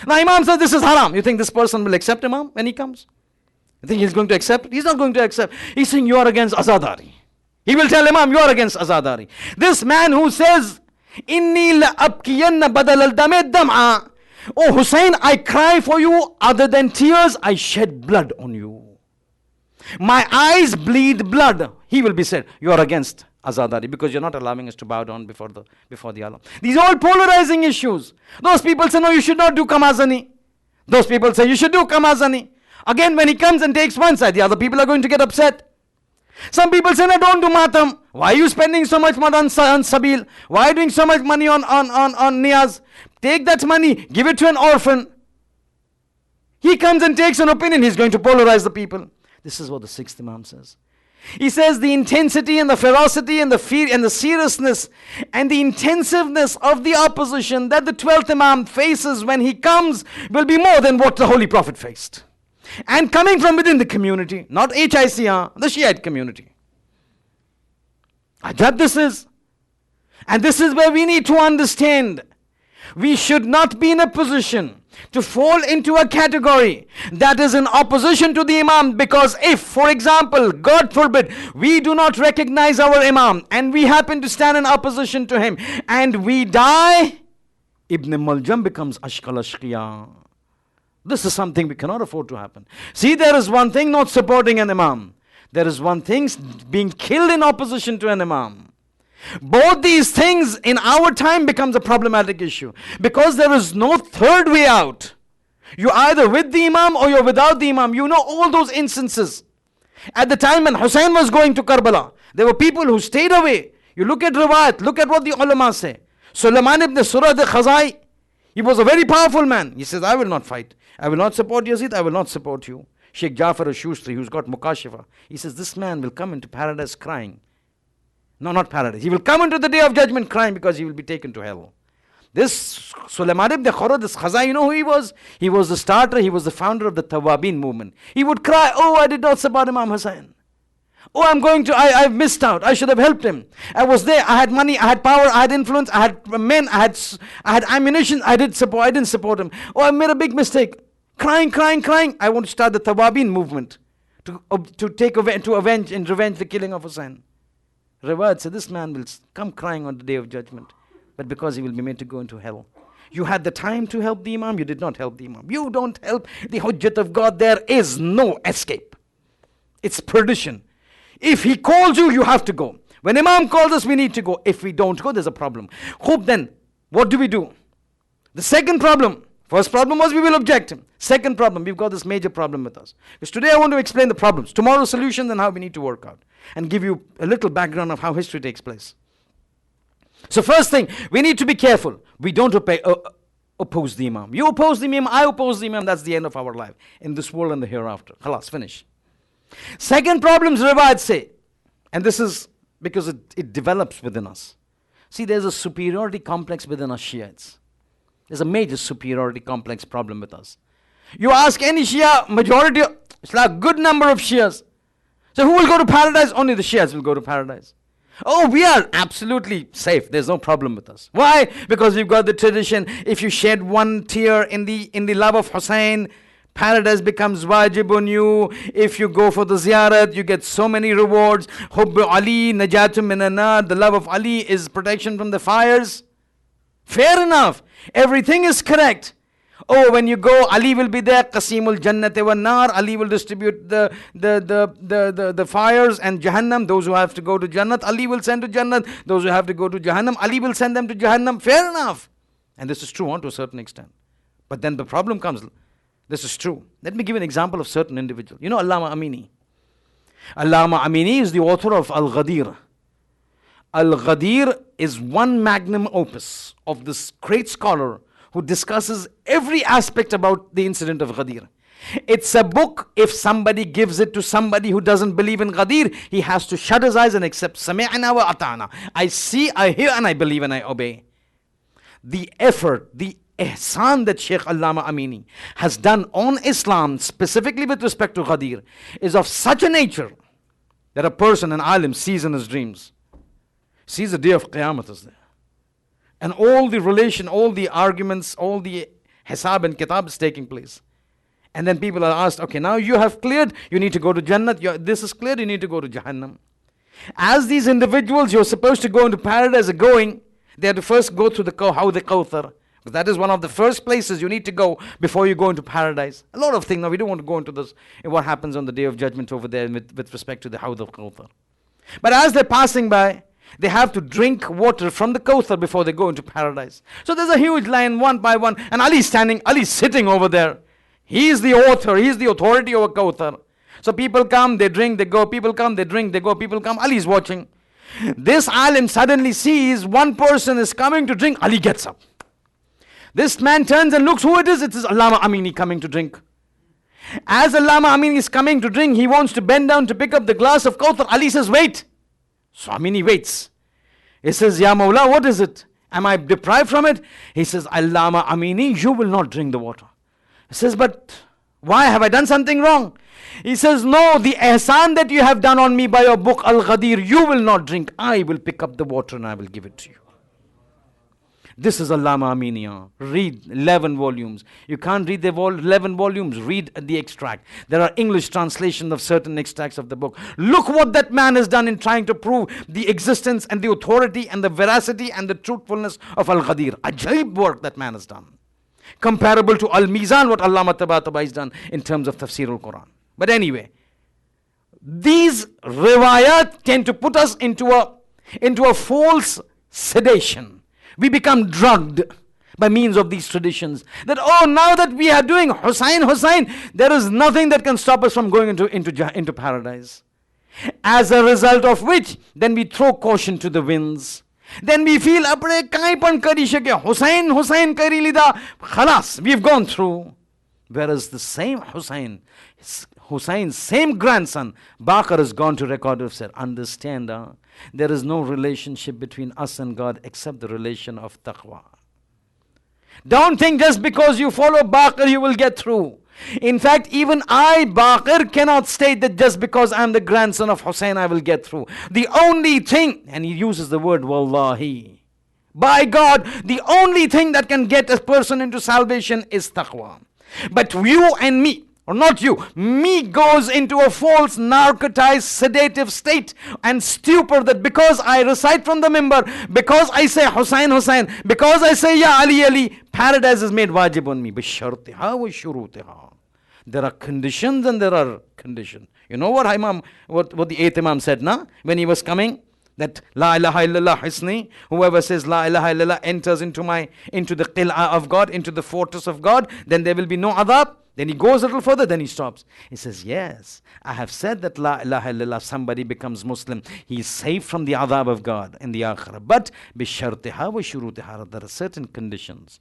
Now Imam says this is haram. You think this person will accept Imam when he comes? You think he's going to accept it? He's not going to accept. He's saying you are against Azadari. He will tell Imam, you are against Azadari. This man who says, Inni la abkiyanna badal al-dame dam'a. Oh Hussein, I cry for you, other than tears, I shed blood on you. My eyes bleed blood. He will be said, you are against Azadari because you're not allowing us to bow down before the alam. These are all polarizing issues. Those people say, no, you should not do Kamazani. Those people say, you should do Kamazani. Again, when he comes and takes one side, the other people are going to get upset. Some people say, no, don't do matam. Why are you spending so much money on Sabil? Why are you doing so much money on Niyaz? Take that money, give it to an orphan. He comes and takes an opinion, he's going to polarize the people. This is what the 6th Imam says. He says the intensity and the ferocity and the fear and the seriousness and the intensiveness of the opposition that the 12th Imam faces when he comes will be more than what the Holy Prophet faced. And coming from within the community, not HIC, the Shiite community. Ajab this is. And this is where we need to understand. We should not be in a position to fall into a category that is in opposition to the Imam, because if, for example, God forbid, we do not recognize our Imam and we happen to stand in opposition to him and we die, Ibn Maljam becomes Ashqal Ashqiya. This is something we cannot afford to happen. See, there is one thing not supporting an Imam. There is one thing being killed in opposition to an Imam. Both these things in our time becomes a problematic issue because there is no third way out. You're either with the Imam or you're without the Imam. You know all those instances. At the time when Hussein was going to Karbala, there were people who stayed away. You look at Riwayat, look at what the ulama say. Sulaiman ibn Surad al-Khazai, he was a very powerful man. He says, I will not fight. I will not support Yazid, I will not support you. Sheikh Jafar al-Shustri, who's got Mukashifa, he says, this man will come into paradise crying. No, not paradise. He will come into the day of judgment crying because he will be taken to hell. This Sulaiman ibn Khurad, this Khazai, you know who he was? He was the starter, he was the founder of the Tawabin movement. He would cry, oh, I did not support Imam Hussein. Oh, I've missed out. I should have helped him. I was there. I had money. I had power. I had influence. I had men. I had ammunition. I didn't support him. Oh, I made a big mistake. Crying. I want to start the Tawabin movement to avenge and revenge the killing of Hussein. Riwayat said this man will come crying on the day of judgment, but because he will be made to go into hell. You had the time to help the Imam. You did not help the Imam. You don't help the Hujjat of God. There is no escape. It's perdition. If he calls you, you have to go. When Imam calls us, we need to go. If we don't go, there's a problem. Then, what do we do? The second problem First problem was we will object him. Second problem, we've got this major problem with us. Because today I want to explain the problems, tomorrow's solutions, and how we need to work out. And give you a little background of how history takes place. So first thing, we need to be careful. We don't oppose the Imam. You oppose the Imam, I oppose the Imam. That's the end of our life. In this world and the hereafter. Khalas, finish. Second problem, riwayat say. And this is because it develops within us. See, there's a superiority complex within us Shiites. There's a major superiority complex problem with us. You ask any Shia, majority, it's like a good number of Shias. So who will go to paradise? Only the Shias will go to paradise. Oh, we are absolutely safe. There's no problem with us. Why? Because we've got the tradition. If you shed one tear in the love of Hussein, paradise becomes wajib on you. If you go for the ziyarat, you get so many rewards. Hubb Ali, najatum minan nar. The love of Ali is protection from the fires. Fair enough. Everything is correct. Oh, when you go, Ali will be there. Qasimul Jannati wa Nar. Ali will distribute the fires and Jahannam. Those who have to go to Jannat, Ali will send to Jannat. Those who have to go to Jahannam, Ali will send them to Jahannam. Fair enough. And this is true to a certain extent. But then the problem comes. This is true. Let me give an example of certain individual. You know Allama Amini. Allama Amini is the author of Al-Ghadir. Al-Ghadir is one magnum opus of this great scholar who discusses every aspect about the incident of Ghadir. It's a book, if somebody gives it to somebody who doesn't believe in Ghadir, he has to shut his eyes and accept Sami'na wa ata'na. I see, I hear, and I believe and I obey. The effort, the ihsan that Shaykh Allama Amini has done on Islam, specifically with respect to Ghadir, is of such a nature that a person, an alim, sees in his dreams. Sees the day of Qiyamah is there. And all the relation, all the arguments, all the hisab and kitab is taking place. And then people are asked, okay, now you have cleared, you need to go to Jannat. This is cleared, you need to go to Jahannam. As these individuals you're supposed to go into paradise are going, they have to first go through the Hawd al-Kawthar. But that is one of the first places you need to go before you go into paradise. A lot of things, now we don't want to go into this, what happens on the day of judgment over there with respect to the Hawd al-Kawthar. But as they're passing by, they have to drink water from the Kawthar before they go into paradise. So there's a huge line, one by one, and Ali's standing, Ali's sitting over there. He is the author, he is the authority over Kawthar. So people come, they drink, they go, people come, they drink, they go, people come, Ali's watching. This alim suddenly sees one person is coming to drink, Ali gets up. This man turns and looks who it is Allama Amini coming to drink. As Allama Amini is coming to drink, he wants to bend down to pick up the glass of Kawthar. Ali says, wait. So Amini waits. He says, Ya Mawla, what is it? Am I deprived from it? He says, Allama Amini, you will not drink the water. He says, but why? Have I done something wrong? He says, no, the ihsan that you have done on me by your book Al-Ghadir, you will not drink. I will pick up the water and I will give it to you. This is Allama Amini. Read 11 volumes. You can't read the 11 volumes. Read the extract. There are English translations of certain extracts of the book. Look what that man has done in trying to prove the existence and the authority and the veracity and the truthfulness of Al-Ghadir. Ajaib work that man has done. Comparable to Al-Mizan, what Allama Tabatabai has done in terms of Tafsir al-Quran. But anyway, these riwayat tend to put us into a false sedation. We become drugged by means of these traditions. That, oh, now that we are doing Hussein, there is nothing that can stop us from going into paradise. As a result of which, then we throw caution to the winds. Then we feel, apne kai pan kari shake, Hussein kari lida, khalas, we've gone through. Whereas the same Hussein's same grandson, Baqir, has gone to record of said, understand, there is no relationship between us and God except the relation of taqwa. Don't think just because you follow Baqir you will get through. In fact, even I, Baqir, cannot state that just because I am the grandson of Hussein I will get through. The only thing, and he uses the word wallahi, by God, the only thing that can get a person into salvation is taqwa. But you and me, or not you, me goes into a false, narcotized, sedative state and stupor that because I recite from the mimbar, because I say Hussein, because I say Ya Ali, paradise is made wajib on me. Bishartiha wa shurutiha. There are conditions and there are conditions. You know what the 8th Imam said, na? When he was coming That La ilaha illallah Husseini, whoever says La ilaha illallah enters into the qil'ah of God, into the fortress of God, then there will be no adhab. Then he goes a little further, then he stops. He says, yes, I have said that La ilaha illallah, somebody becomes Muslim, he is safe from the adhab of God in the akhirah. But bishartiha wa shurutiha, there are certain conditions.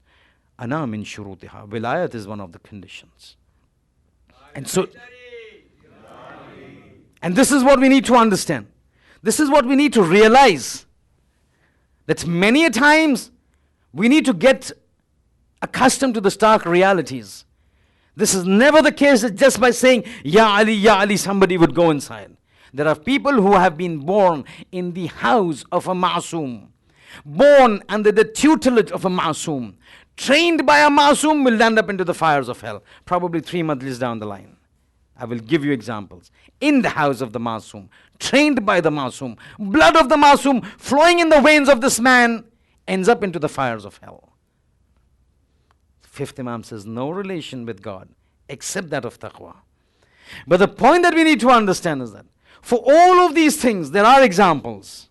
Ana min shurutiha, wilayat is one of the conditions. And so, and this is what we need to understand. This is what we need to realize. That many a times we need to get accustomed to the stark realities. This is never the case that just by saying, Ya Ali, somebody would go inside. There are people who have been born in the house of a ma'soom, born under the tutelage of a ma'soom, trained by a ma'soom, will land up into the fires of hell, probably 3 majlis down the line. I will give you examples. In the house of the ma'soom, trained by the ma'soom, blood of the ma'soom flowing in the veins of this man, ends up into the fires of hell. Fifth Imam says, no relation with God except that of taqwa. But the point that we need to understand is that for all of these things there are examples,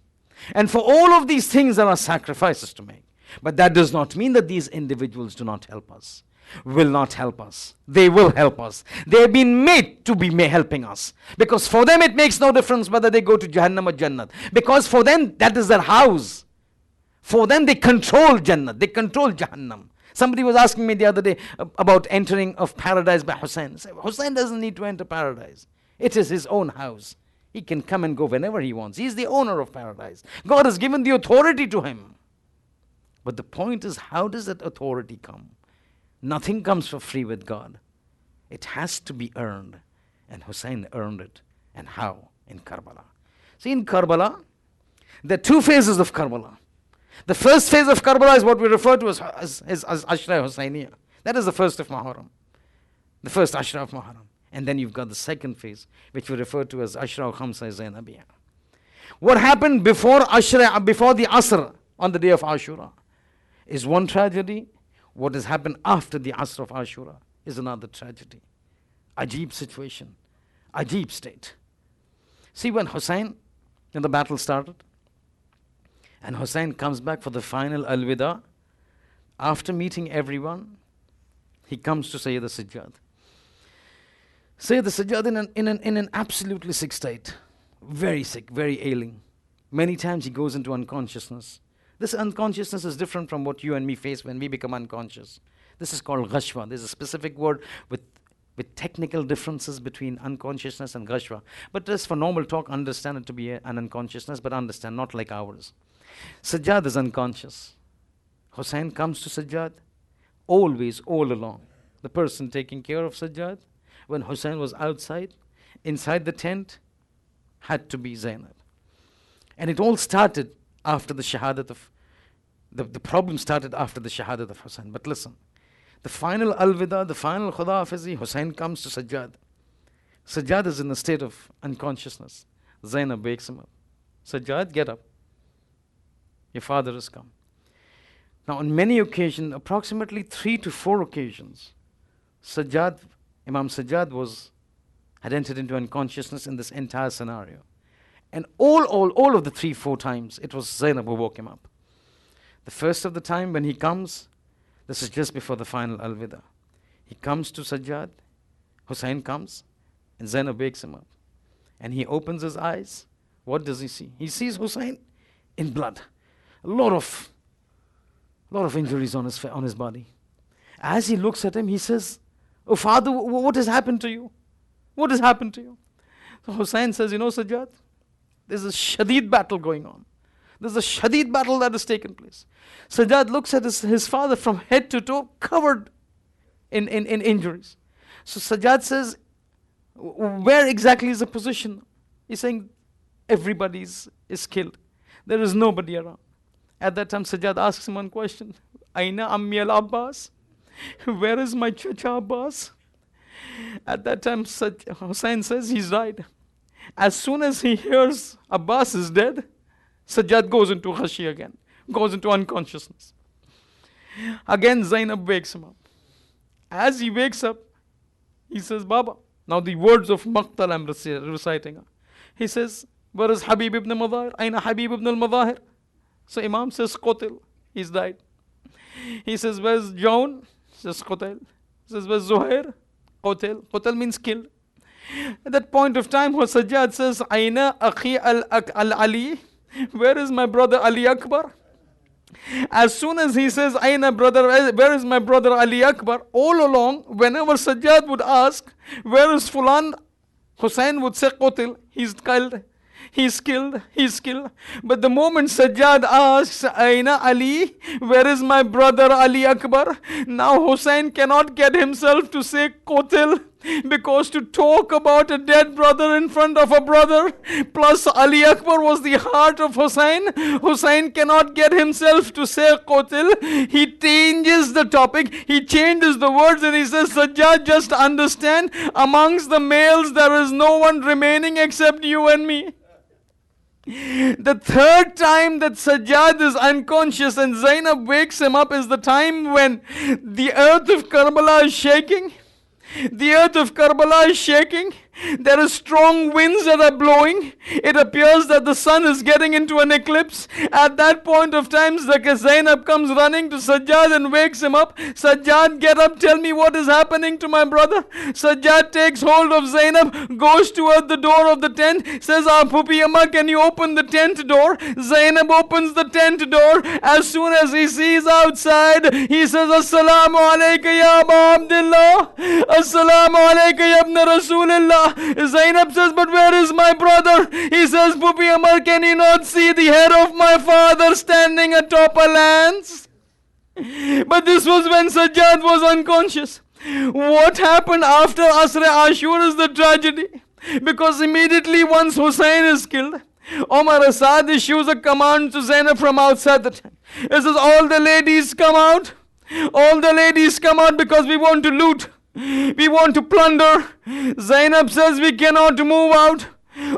and for all of these things there are sacrifices to make. But that does not mean that these individuals do not help us, will not help us. They will help us. They have been made to be helping us, because for them it makes no difference whether they go to Jahannam or Jannat, because for them that is their house. For them they control Jannat, they control Jahannam. Somebody was asking me the other day about entering of paradise by Hussein. Hussein doesn't need to enter paradise. It is his own house. He can come and go whenever he wants. He is the owner of paradise. God has given the authority to him. But the point is, how does that authority come? Nothing comes for free with God. It has to be earned. And Hussein earned it. And how? In Karbala. See, in Karbala, there are 2 phases of Karbala. The first phase of Karbala is what we refer to as Ashre Zainabiya. That is the first of Muharram. The first Ashra of Muharram. And then you've got the second phase, which we refer to as Ashre Zainabiya. What happened before the Asr on the day of Ashura is one tragedy. What has happened after the Asr of Ashura is another tragedy. Ajib situation. Ajib state. See, when the battle started, and Hussein comes back for the final al-wida, after meeting everyone, he comes to Sayyid al-Sajjad. Sayyid al-Sajjad in an absolutely sick state, very sick, very ailing. Many times he goes into unconsciousness. This unconsciousness is different from what you and me face when we become unconscious. This is called ghashwa. There's a specific word with technical differences between unconsciousness and ghashwa. But just for normal talk, understand it to be an unconsciousness, but understand, not like ours. Sajjad is unconscious. Hussein comes to Sajjad, always, all along. The person taking care of Sajjad, when Hussein was outside, inside the tent, had to be Zainab. And it all started after the shahadat of, the problem started after the shahadat of Hussein. But listen, the final al-wida, the final khuda hafizi, Hussein comes to Sajjad. Sajjad is in a state of unconsciousness. Zainab wakes him up. Sajjad, get up. Your father has come. Now, on many occasions, approximately 3 to 4 occasions, Imam Sajjad had entered into unconsciousness in this entire scenario. And all of the 3-4 times, it was Zainab who woke him up. The first of the time when he comes, this is just before the final al-wida. He comes to Sajjad, Hussein comes, and Zainab wakes him up. And he opens his eyes. What does he see? He sees Hussein in blood. A lot of injuries on his body. As he looks at him, he says, "Oh father, what has happened to you? What has happened to you?" So Hussein says, Sajjad, there's a shadid battle going on. There's a shadid battle that has taken place. Sajjad looks at his father from head to toe, covered in injuries. So Sajjad says, where exactly is the position? He's saying, everybody is killed. There is nobody around. At that time, Sajjad asks him one question. Aina Ammi al-Abbas? Where is my Chacha Abbas? At that time, Hussein says he's died. As soon as he hears Abbas is dead, Sajjad goes into khashi again, goes into unconsciousness. Again, Zainab wakes him up. As he wakes up, he says, Baba. Now the words of Maqtal I'm reciting. He says, Where is Habib ibn al-Madahir? Aina Habib ibn al-Madahir? So Imam says, Qutil. He's died. He says, where's John? He says, Qutil. He says, where's Zuhair? Qutil. Qutil means killed. At that point of time, Sajjad says, Aina Akhi al-Ali? Where is my brother Ali Akbar? As soon as he says, Aina brother, where is my brother Ali Akbar? All along, whenever Sajjad would ask, where is Fulan? Hussein would say, Qutil. He's killed. He's killed, he's killed. But the moment Sajjad asks, Aina Ali, where is my brother Ali Akbar? Now Hussein cannot get himself to say Qutil, because to talk about a dead brother in front of a brother, plus Ali Akbar was the heart of Hussein. Hussein cannot get himself to say Qutil. He changes the topic, he changes the words, and he says, Sajjad, just understand, amongst the males there is no one remaining except you and me. The third time that Sajjad is unconscious and Zainab wakes him up is the time when the earth of Karbala is shaking. The earth of Karbala is shaking. There are strong winds that are blowing. It appears that the sun is getting into an eclipse. At that point of time, Zainab comes running to Sajjad and wakes him up. Sajjad, get up, tell me what is happening to my brother. Sajjad takes hold of Zainab, goes toward the door of the tent, says, Pupi Amma, can you open the tent door? Zainab opens the tent door. As soon as he sees outside, he says, Assalamu alayka ya Aba Abdullah. Assalamu alayka ya Ibn Rasulullah. Zainab says, but where is my brother? He says, Pupi Amar, can you not see the head of my father standing atop a lance? But this was when Sajjad was unconscious. What happened after Ashre Ashur is the tragedy. Because immediately once Hussein is killed, Omar Asad issues a command to Zainab from outside the tent. He says, all the ladies come out. All the ladies come out because we want to loot. We want to plunder. Zainab says we cannot move out.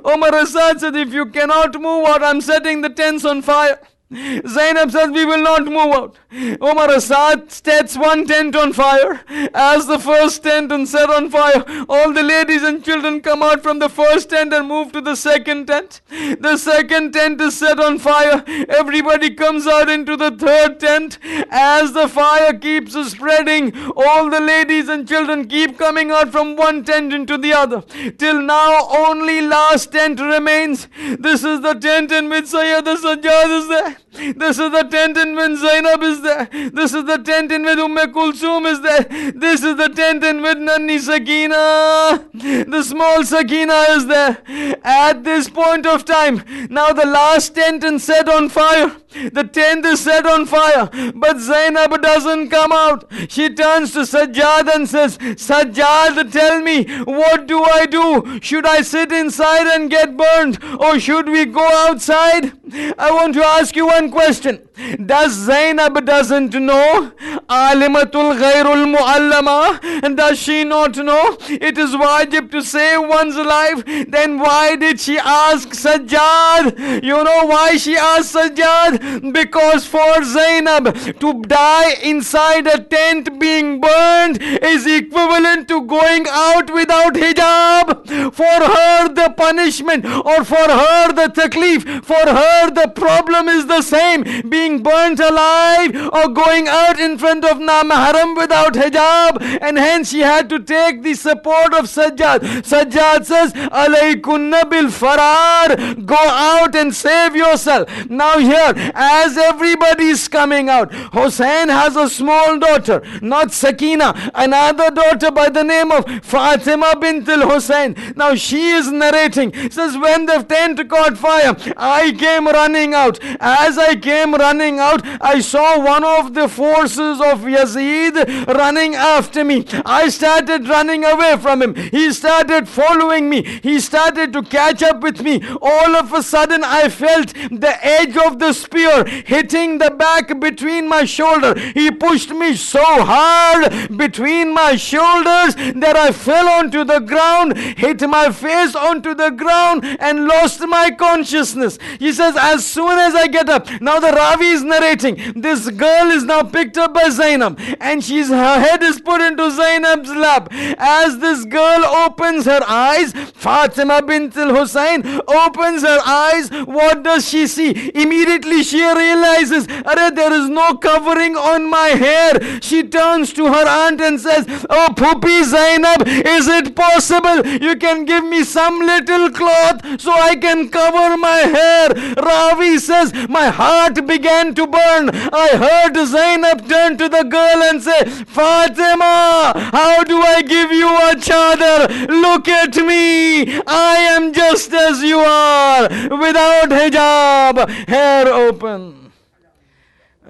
Omar Asad said, if you cannot move out, I'm setting the tents on fire. Zainab says we will not move out. Omar Asad sets one tent on fire. As the first tent is set on fire, all the ladies and children come out from the first tent and move to the second tent. The second tent is set on fire. Everybody comes out into the third tent. As the fire keeps spreading, all the ladies and children keep coming out from one tent into the other. Till now only last tent remains. This is the tent in which Sayyid Sajjad is there. This is the tent in which Zainab is there. This is the tent in which Kulsum is there. This is the tent in which Nanni Sakina, the small Sakina, is there. At this point of time, now the last tent is set on fire. The tent is set on fire, but Zainab doesn't come out. She turns to Sajjad and says, Sajjad, tell me, what do I do? Should I sit inside and get burned, or should we go outside? I want to ask you one question. Does Zainab doesn't know? Alimatul ghairul muallama? And does she not know it is wajib to save one's life? Then why did she ask Sajjad? You know why she asked Sajjad? Because for Zainab to die inside a tent being burned is equivalent to going out without hijab. For her the punishment, or for her the taklif, for her the problem is the same, being burnt alive or going out in front of Namahram without hijab. And hence she had to take the support of Sajjad. Sajjad says, Alaykunna bil farar, go out and save yourself. Now here, as everybody is coming out, Hussein has a small daughter, not Sakina, another daughter by the name of Fatima bint al-Hussein. Now she is narrating, says, when the tent caught fire, I came running out. As I came running out, I saw one of the forces of Yazid running after me. I started running away from him. He started following me. He started to catch up with me. All of a sudden I felt the edge of the spear hitting the back between my shoulder. He pushed me so hard between my shoulders that I fell onto the ground, hit my face onto the ground and lost my consciousness. He says, as soon as I get up, now the Ravi Ravi is narrating, this girl is now picked up by Zainab, and her head is put into Zainab's lap. As this girl opens her eyes, Fatima bint al-Hussein opens her eyes. What does she see? Immediately she realizes, Arey, there is no covering on my hair. She turns to her aunt and says, oh Phupi Zainab, is it possible you can give me some little cloth so I can cover my hair? Ravi says, my heart began to burn. I heard Zainab turn to the girl and say, Fatima, how do I give you a chadar? Look at me. I am just as you are, without hijab, hair open.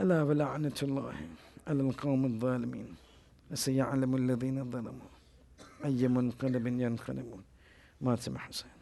ألا ولعنة الله على القوم الظالمين سيعلم الذين ظلموا أي منقلب ينقلبون. مات حسين.